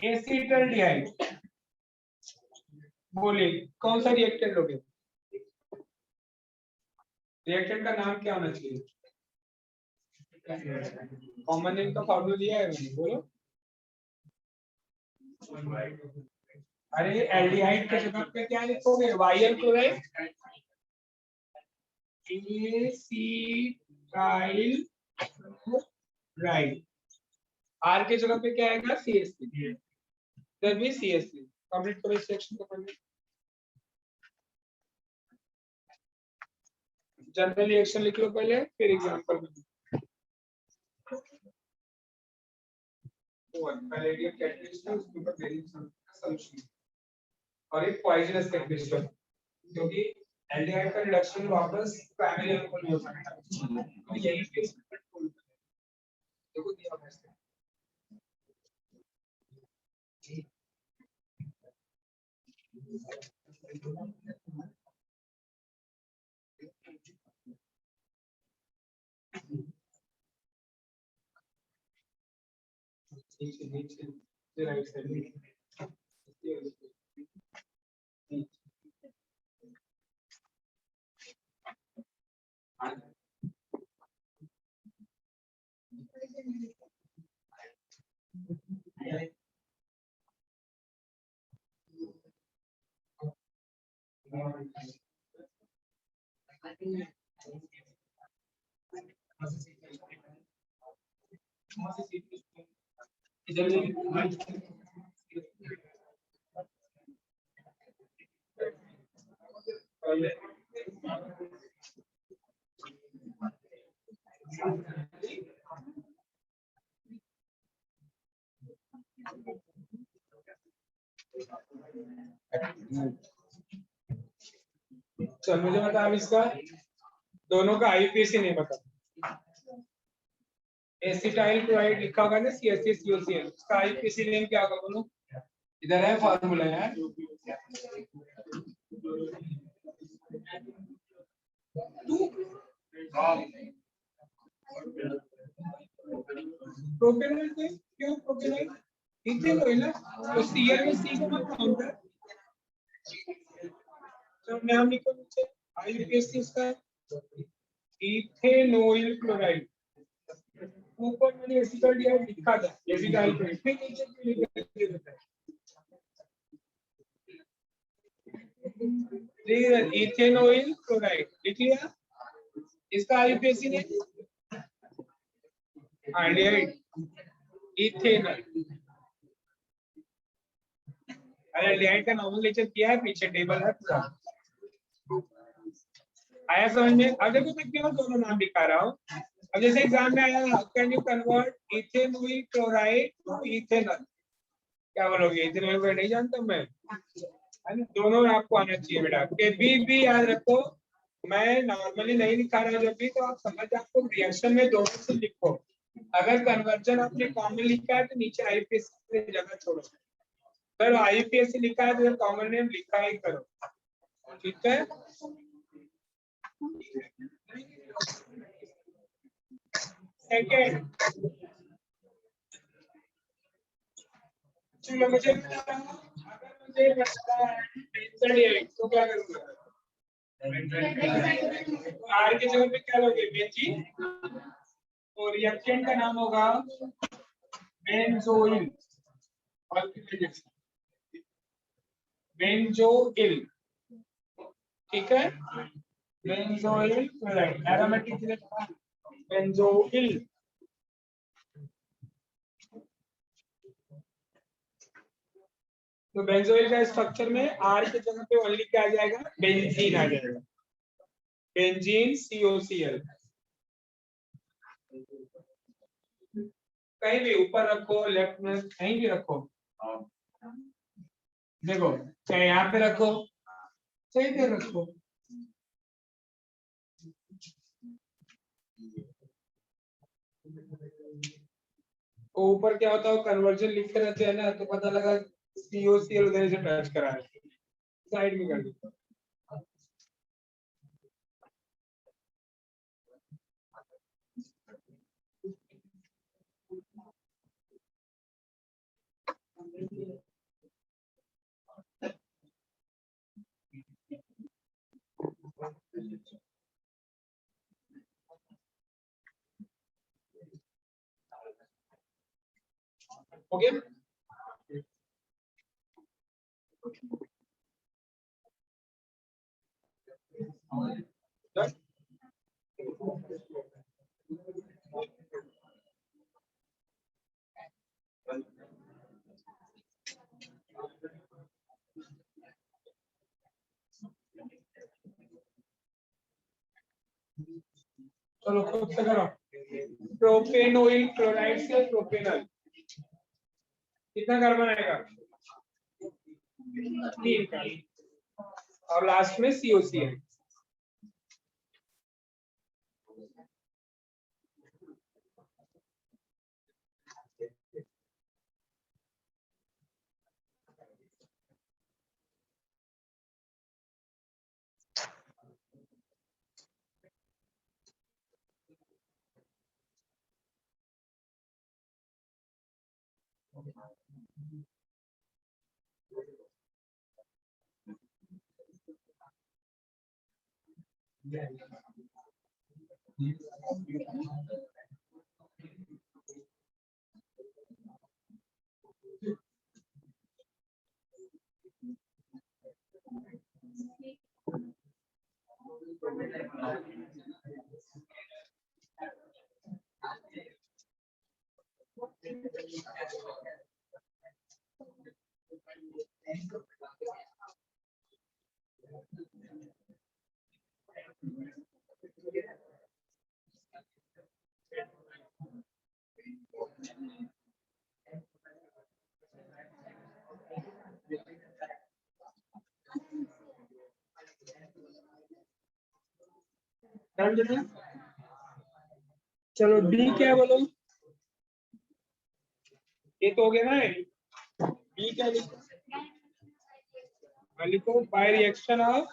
acetaldehyde, बोलिए कौन सा रिएक्टेंट लोगे? रिएक्टेंट का नाम क्या होना चाहिए? कॉमन नेम का फॉर्मूला दिया है मैंने, बोलो। अरे एल्डिहाइड के जगह पे क्या लिखोगे? वाइल क्लोराइड, एसिटाइल क्लोराइड। आर के जगह पे क्या आएगा? CH3, there means CH3। Complete करो इस सेक्शन को पढ़ने। जनरल रिएक्शन लिख लो पहले, फिर एग्जांपल में। पैलेडियम कैटलिस्ट है, उसके ऊपर वेरिएशन सॉल्यूशन और एक पॉइजनस कैटलिस्ट है, क्योंकि एल्डिहाइड का रिडक्शन वापस प्राइमरी एल्कोहल में हो सकता है, तो यही फेस कंट्रोल देखो दिया है। नीचे राइट साइड में चल मुझे बता, अब इसका दोनों का आईपीसी नहीं बता। एसिटाइल क्लोराइड लिखा होगा ना, CH3COCl, उसका आईपीसी नेम क्या होगा बोलो? इधर है फार्मूला यार, प्रोपेनॉल के क्यों प्रोपेनॉल? इथेन ऑयल ना, तो Cl में C को मत काउंट कर। तो नाम लिखो नीचे, आईपीसी इसका इथेनॉइल क्लोराइड। ऊपर मैंने एसिटाल्डिहाइड लिखा था, एसिटाइल क्लोराइड, फिर नीचे क्यों लिखा है? इथेनॉइल क्लोराइड लिख लिया। इसका आईपीसी ने एल्डिहाइड इथेनॉल। अरे एल्डिहाइड का नॉमेनक्लेचर किया है, पीछे टेबल है पूरा, आया समझ में? अब देखो मैं क्यों दोनों नाम दिखा रहा हूँ। अब जैसे एग्जाम में आया, how can you convert ethanoyl chloride to ethanol, क्या बोलोगे? इथेनॉइल को नहीं जानता मैं, दोनों आपको आना चाहिए बेटा। भी याद रखो, मैं नॉर्मली नहीं दिखा रहा जब भी, तो आप समझ आपको रिएक्शन में दोनों से लिखो। अगर कन्वर्जन आपने कॉमन लिखा है तो नीचे आईपीएस जगह छोड़ो, अगर आईपीएस लिखा है तो कॉमन नेम लिखा ही करो, ठीक है? सेकेंड, चलो मुझे अगर मुझे पता है तो क्या करूंगा? आर के जगह पे क्या लोगे? बेंजीन, और रिएक्टेंट का नाम होगा बेंजोइल, बेंजोइल, ठीक है? Benzoyl chloride, aromatic benzoyl. तो बेंजोइल का स्ट्रक्चर में आर के जगह पे ओनली क्या आ जाएगा? बेंजीन आ जाएगा, बेंजीन COCl। कहीं भी ऊपर रखो, लेफ्ट में, कहीं भी रखो, देखो चाहे यहाँ पे रखो चाहे इधर रखो, ऊपर क्या होता है, कन्वर्जन लिखे रहते हैं ना, तो पता लगा COCl उधर से टच करा है, साइड में कर दो। ओके, चलो खुद से करो। प्रोपेनोइल क्लोराइड से प्रोपेनल कितना कार्बन आएगा? 3 का, और लास्ट में COCl। चलो डी क्या बोलो? ये तो हो गया ना, डी क्या लिखो? लिखो by reaction of,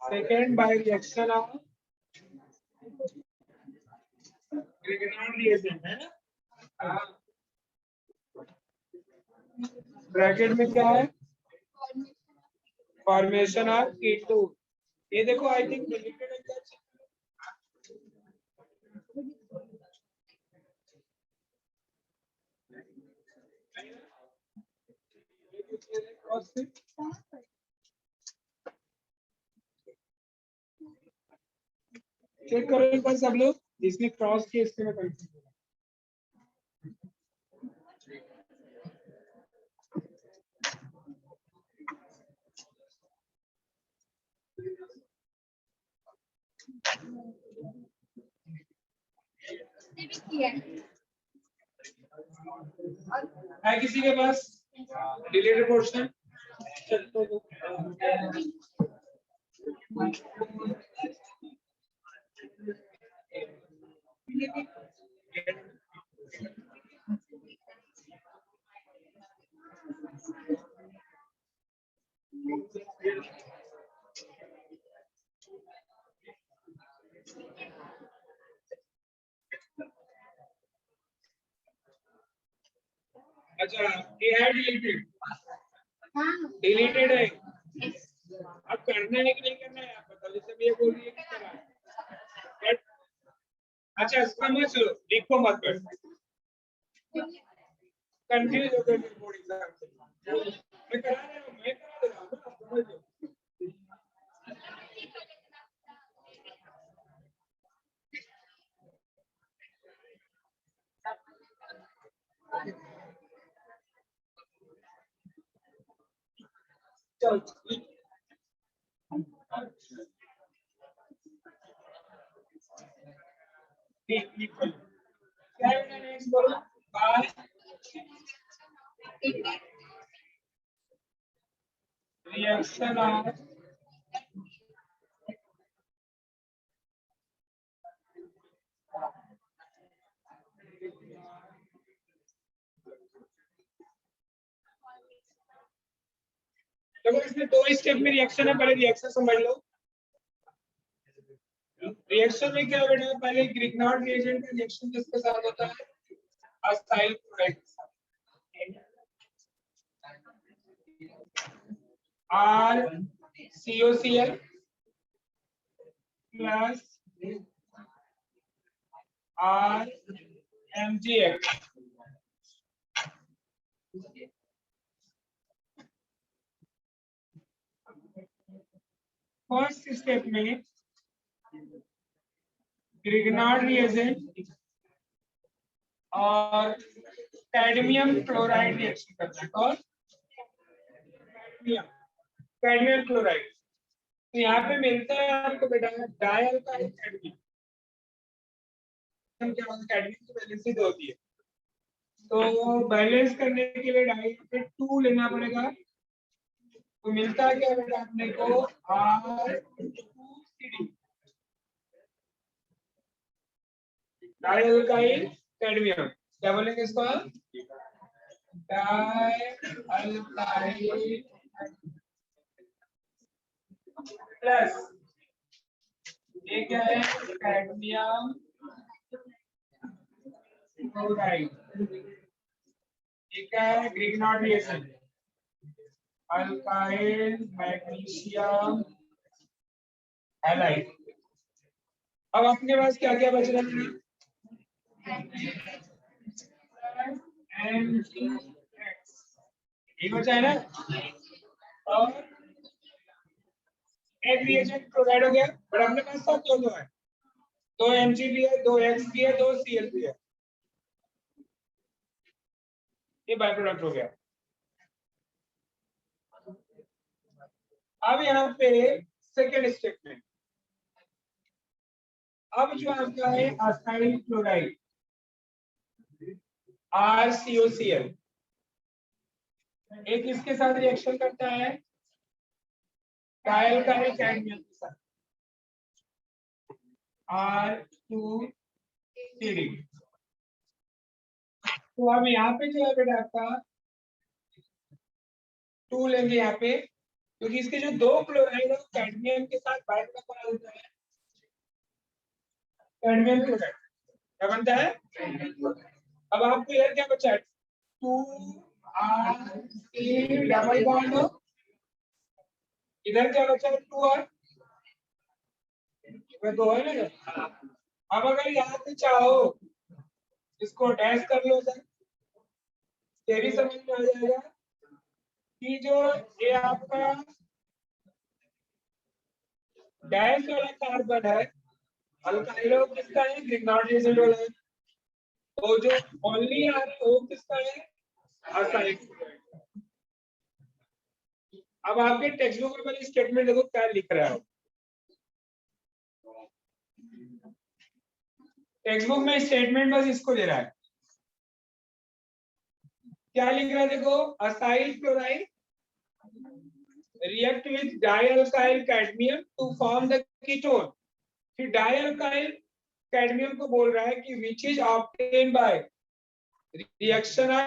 second by reaction of Grignard reagent है ना। ब्रैकेट में क्या है? Formation of ketone. ये देखो आई थिंक डिलीटेड है क्या? चेक करो एक बार सब लोग, जिसने क्रॉस किया इसके में कंफ्यूज। है किसी के पास डिलीटेड पोर्शन? अच्छा, ये है डिलीटेड, डिलीटेड है। अब करना है कि नहीं करना है आप बताओ, जैसे ये बोल रही है कि करा है। अच्छा इसका मत लो, लिखो मत कर, कंफ्यूज हो गए बोर्ड एग्जाम से। मैं करा रहा हूँ, मैं करा रहा हूँ, आप समझ लो। चल लिखो, क्या है नेक्स्ट बोलो? बाय रिएक्शन ऑफ देखो इसमें 2 स्टेप में रिएक्शन है, पहले रिएक्शन समझ लो। रिएक्शन में क्या बेटा, पहले ग्रिग्नार्ड रिएजेंट का रिएक्शन किसके साथ होता है? असाइल क्लोराइड के साथ। RCOCl plus RMgX। First step में ग्रिग्नार्ड रिएजेंट और कैडमियम क्लोराइड रिएक्शन करता है। और कैडमियम क्लोराइड, तो यहाँ पे मिलता है आपको बेटा डाइअल्काइल कैडमियम। क्या होता है, कैडमियम की वैलेंसी 2 होती है, तो बैलेंस करने के लिए डाई पे 2 लेना पड़ेगा। तो मिलता है क्या बेटा अपने को R2CD, डाइअल्काइल कैडमियम। क्या बोलेंगे इसको? डाइअल्काइल प्लस ये क्या है, कैडमियम क्लोराइड। ये क्या है, Grignard reaction, alkyl magnesium halide. अब अपने पास क्या क्या बच रहा है? ये बचा है ना, और एक रिएजेंट क्लोराइड हो गया। बट अपने पास सब दोनों है, 2 Mg भी है, 2 X भी है, 2 Cl भी है। ये बाय प्रोडक्ट हो गया। अब यहाँ पे सेकेंड स्टेप में अब जो आपका है असाइल क्लोराइड RCOCl, एक इसके साथ रिएक्शन करता है डाइअल्काइल कैडमियम के साथ R2CD। तो अब यहाँ पे जो है बेटा आपका 2 लेंगे यहाँ पे, क्योंकि इसके जो 2 क्लोराइड है कैडमियम के साथ बाइंड करा होता है, कैडमियम क्लोराइड क्या बनता है। अब आपको इधर क्या बचा है, 2R डबल बॉन्ड, इधर क्या बचा है 2R, इसमें 2 है ना। अब अगर यहाँ पे चाहो इसको डैश कर लो सर, ये भी समझ में आ जाएगा कि जो ये आपका डैश वाला कार्बन है अल्काइलो किसका है, ग्रिग्नार्ड रिएजेंट वाला है। तो जो ओनली आर वो किसका है, असाइल क्लोराइड। अब आपके टेक्स्ट बुक में स्टेटमेंट देखो क्या लिख रहा है। टेक्स्ट बुक में स्टेटमेंट बस इसको दे रहा है, क्या लिख रहा है देखो, acyl chloride react with dialkyl cadmium to form the ketone। फिर dialkyl cadmium को बोल रहा है कि which is obtained by reaction of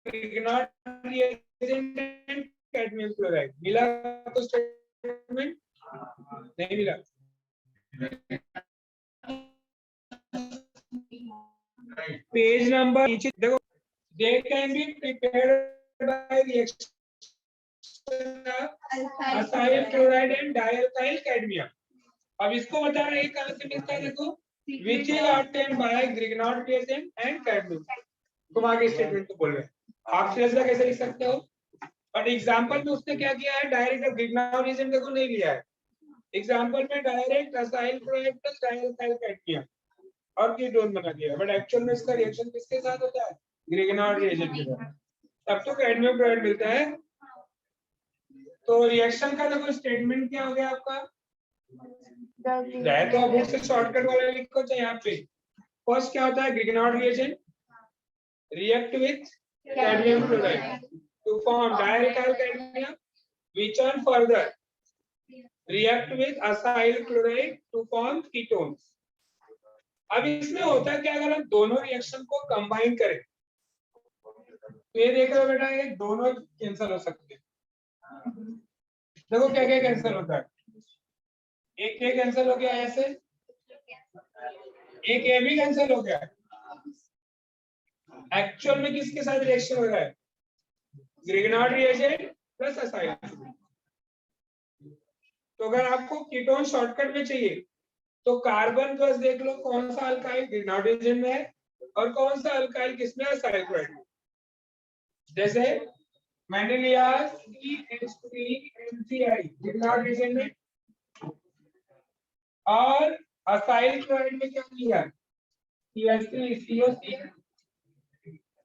Grignard reagent and cadmium chloride। मिला तो स्टेटमेंट? नहीं मिला। पेज नंबर नीचे देखो, they can be prepared by reaction of acyl chloride and dialkyl cadmium। अब इसको बता रहे हैं कहां से मिलता है, देखो which is obtained by Grignard reagent and cadmium। तुम आगे स्टेटमेंट को बोल रहे हैं, आप सीधा कैसे लिख सकते हो, बट एग्जांपल में उसने क्या किया है, डायरेक्ट ग्रिग्नार्ड रिएजेंट देखो नहीं लिया है, एग्जांपल में direct acyl chloride plus dialkyl cadmium और कीटोन बना दिया। बट एक्चुअल में इसका रिएक्शन किसके साथ होता है, ग्रिग्नार्ड रिएजेंट के साथ, तब तो कैडमियम क्लोराइड मिलता है। तो रिएक्शन का देखो स्टेटमेंट क्या हो गया आपका, तो आप बुक से शॉर्टकट वाला लिखो, चाहे यहाँ पे फर्स्ट क्या होता है, Grignard reagent react with cadmium chloride to form dialkyl cadmium, which on further react with acyl chloride to form ketones। अब इसमें होता है क्या, अगर हम दोनों रिएक्शन को कंबाइन करें तो ये देख रहे हो बेटा, ये दोनों कैंसिल हो सकते हैं। देखो क्या क्या कैंसिल होता है, एक ये कैंसिल हो गया ऐसे, एक ये भी कैंसिल हो गया। एक्चुअल में किसके साथ रिएक्शन हो रहा है, ग्रिग्नार्ड रिएजेंट प्लस असाइल। तो अगर आपको कीटोन शॉर्टकट में चाहिए तो कार्बन प्लस देख लो कौन सा अल्काइल ग्रिग्नार्ड रिएजेंट में है और कौन सा अल्काइल किसमें है, असाइल क्लोराइड में। जैसे मैंने लिया CH3MCl ग्रिग्नार्ड रिएजेंट में, और असाइल क्लोराइड में क्या लिया, CH3COC,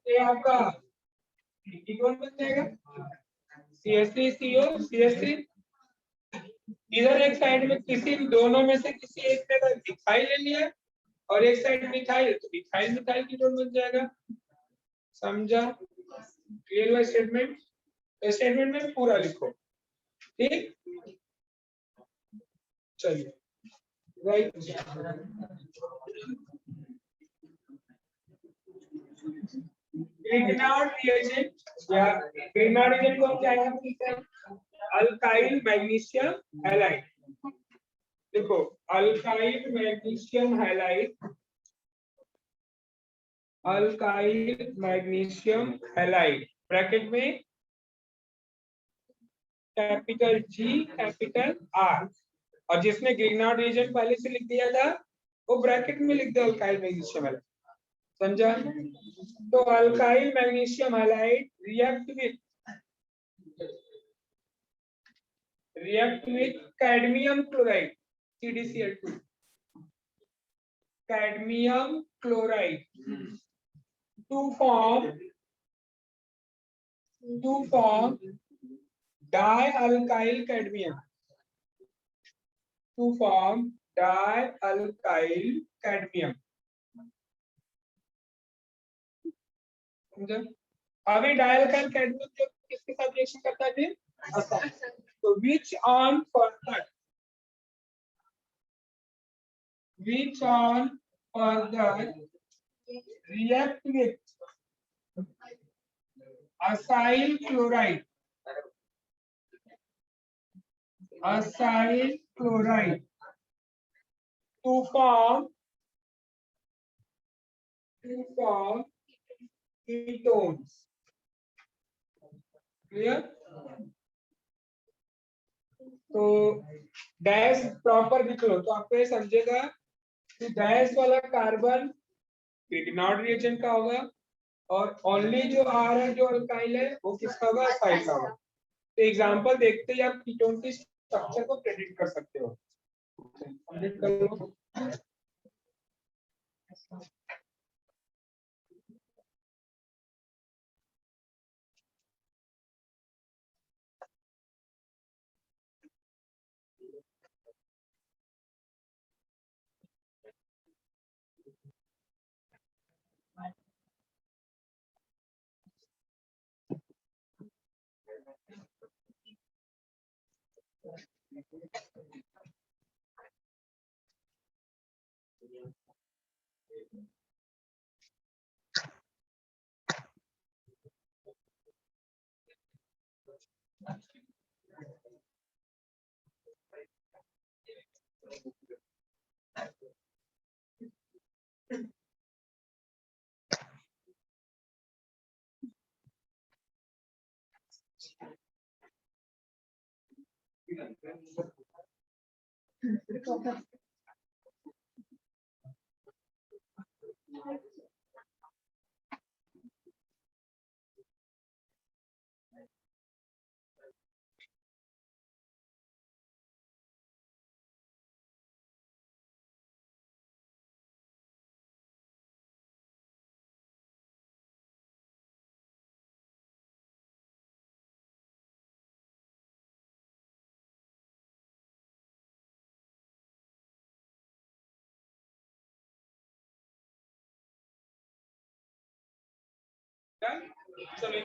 ये आपका कीटोन बन जाएगा CH3CO CH3। इधर एक साइड में किसी दोनों में से किसी एक ने इथाइल ले लिया और एक साइड मिथाइल, तो इथाइल मिथाइल कीटोन बन जाएगा। समझा, क्लियर हुआ स्टेटमेंट? स्टेटमेंट में पूरा लिखो, ठीक। चलिए राइट, ग्रिग्नार्ड रिएजेंट या ग्रिग्नार्ड रिएजेंट को क्या है, अल्काइल मैग्नीशियम हैलाइड। देखो alkyl magnesium halide, alkyl magnesium halide bracket में कैपिटल G कैपिटल R, और जिसने ग्रिग्नार्ड रिएजेंट पहले से लिख दिया था वो ब्रैकेट में लिख दो अल्काइल मैग्नीशियम हैलाइड। समझा? तो alkyl magnesium halide react with cadmium chloride CdCl2, cadmium chloride to form dialkyl cadmium, to form dialkyl cadmium। समझा? अभी dialkyl cadmium जो किसके साथ रिएक्शन करता है फिर, असाइल। तो which on further react with acyl chloride to form ketones। Clear? तो डैश प्रॉपर लिख लो तो आपको ये समझेगा कि डैश वाला कार्बन ग्रिग्नार्ड रिएजेंट का होगा और ओनली जो आर है जो अल्काइल है वो किसका होगा, असाइल का होगा। तो एग्जांपल देखते ही आप कीटोन की स्ट्रक्चर को प्रेडिक्ट कर सकते हो। प्रेडिक्ट कर लो। चलो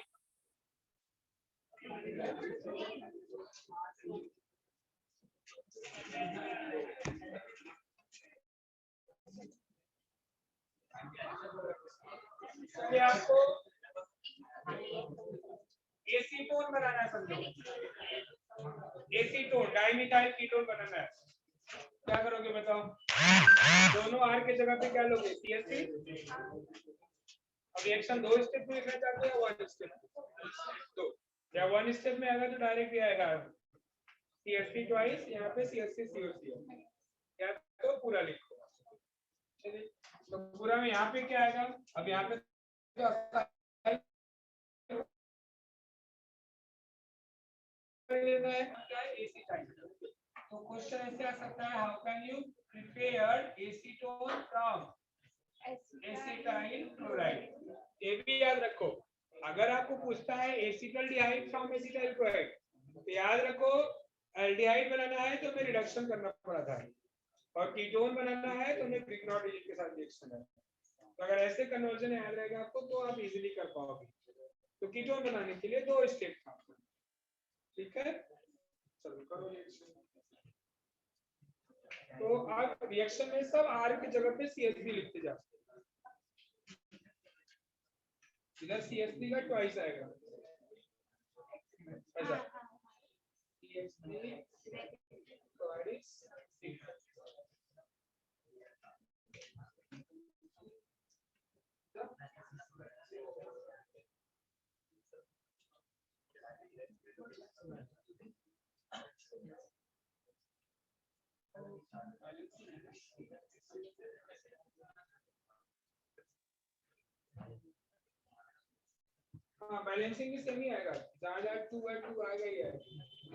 आपको एसीटोन बनाना है, समझो एसीटोन डाइमिथाइल कीटोन बनाना है, क्या करोगे बताओ? दोनों आर के जगह पे क्या लोगे? CH3। अब रिएक्शन 2 स्टेप में लिखना चाहते हो या 1 स्टेप? तो या 1 स्टेप में आएगा तो डायरेक्ट ये आएगा CH3 ट्वाइस, यहाँ पे CH3 COCl, या तो पूरा लिखो। चलिए तो पूरा में यहाँ पे क्या आएगा? अब यहाँ पे लेना है क्या है? एसीटाइल। तो क्वेश्चन ऐसे आ सकता है, how can you prepare acetone from acetyl chloride? ये भी याद रखो, अगर आपको पूछता है एसिटल्डिहाइड फ्रॉम एसिटाइल क्लोराइड, तो याद रखो एल्डिहाइड बनाना है तो हमें रिडक्शन करना पड़ा था, और कीटोन बनाना है तो हमें ग्रिग्नॉट एजेंट के साथ रिएक्शन है। तो अगर ऐसे कन्वर्जन याद रहेगा आपको तो आप इजीली कर पाओगे। तो कीटोन बनाने के लिए 2 स्टेप था, ठीक है? चलो करो रिएक्शन। तो आप रिएक्शन में सब आर की जगह पे CH3 लिखते जाओ, इधर CH3 का ट्वाइस आएगा ऐसा, CH3 ट्वाइस। हाँ बैलेंसिंग भी सेम ही आएगा, जहाँ जहाँ 2 है 2 आएगा ही है,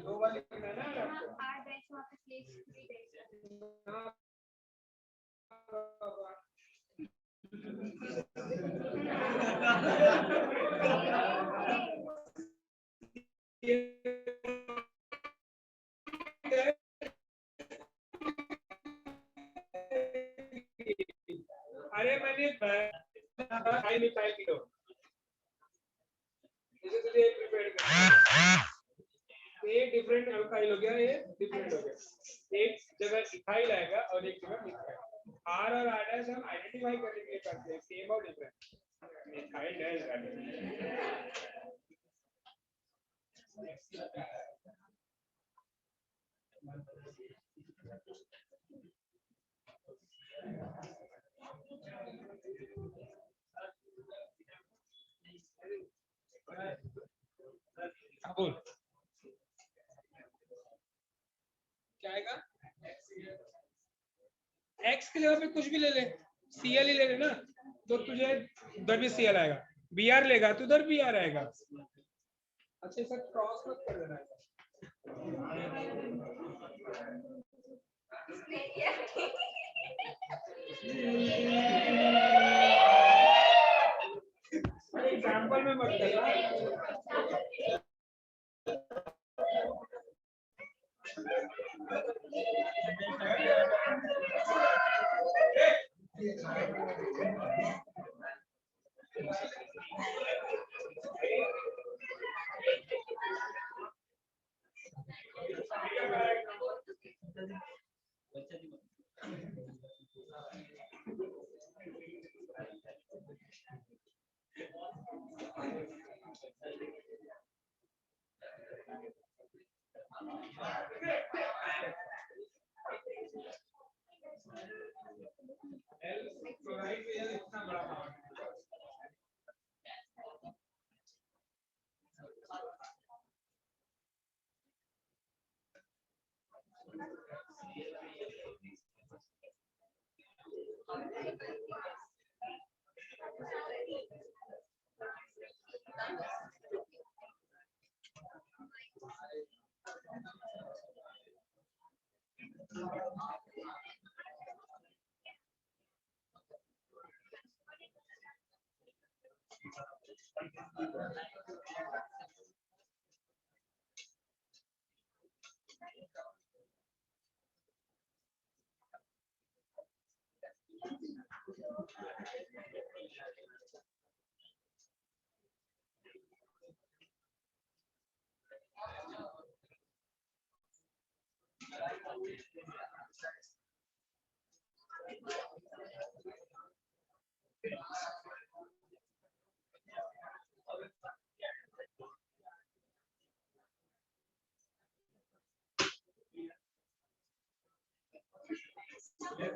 2 वाले लिखना है ना आपको। हाँ अरे मैंने मिथाइल कीटोन जैसे तुझे प्रिपेयर करना, ये डिफरेंट अल्काइल हो गया, ये डिफरेंट हो गया, एक जगह इथाइल आएगा और एक जगह मिथाइल। आर और आर डैश हम आइडेंटिफाई करने के लिए करते हैं, सेम और डिफरेंट। मिथाइल डैश बोल क्या आएगा? एक्स की जगह पे कुछ भी ले ले, Cl ही ले लेना, तो तुझे उधर भी Cl आएगा, Br लेगा तो उधर Br आएगा। अच्छा सर क्रॉस मत कर देना, एग्जाम्पल में मत करना।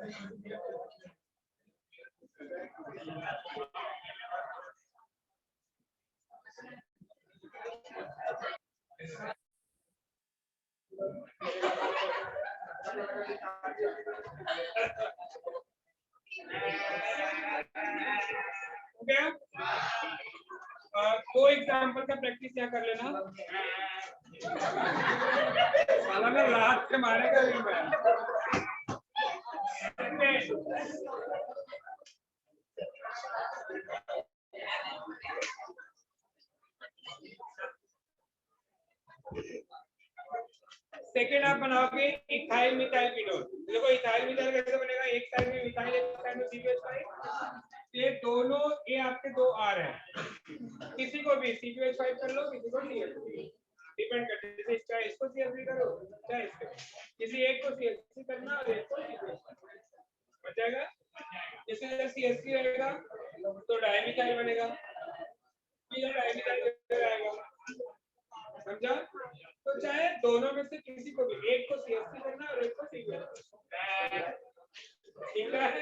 दो एग्जाम्पल का प्रैक्टिस क्या कर लेना, साला ना लात से मारेगा भी मैं। सेकेंड आप बनाओगे इथाइल मिथाइल कीटोन। देखो इथाइल मिथाइल कैसे बनेगा, एक साइड में मिथाइल एक साइड में CH5, ये दोनों ये आपके दो R हैं, किसी को भी CH5 कर लो, किसी को CH3, डिपेंड करता है, जैसे चाहे इसको CH3 करो चाहे इसको, किसी एक को CH3 करना और एक को CH5 बच जाएगा। जैसे CH3 रहेगा तो डाइमिथाइल बनेगा, ये डाइमिथाइल आएगा, समझा? तो चाहे दोनों में से किसी को भी, एक को CH3 करना और एक को CH5, ठीक है?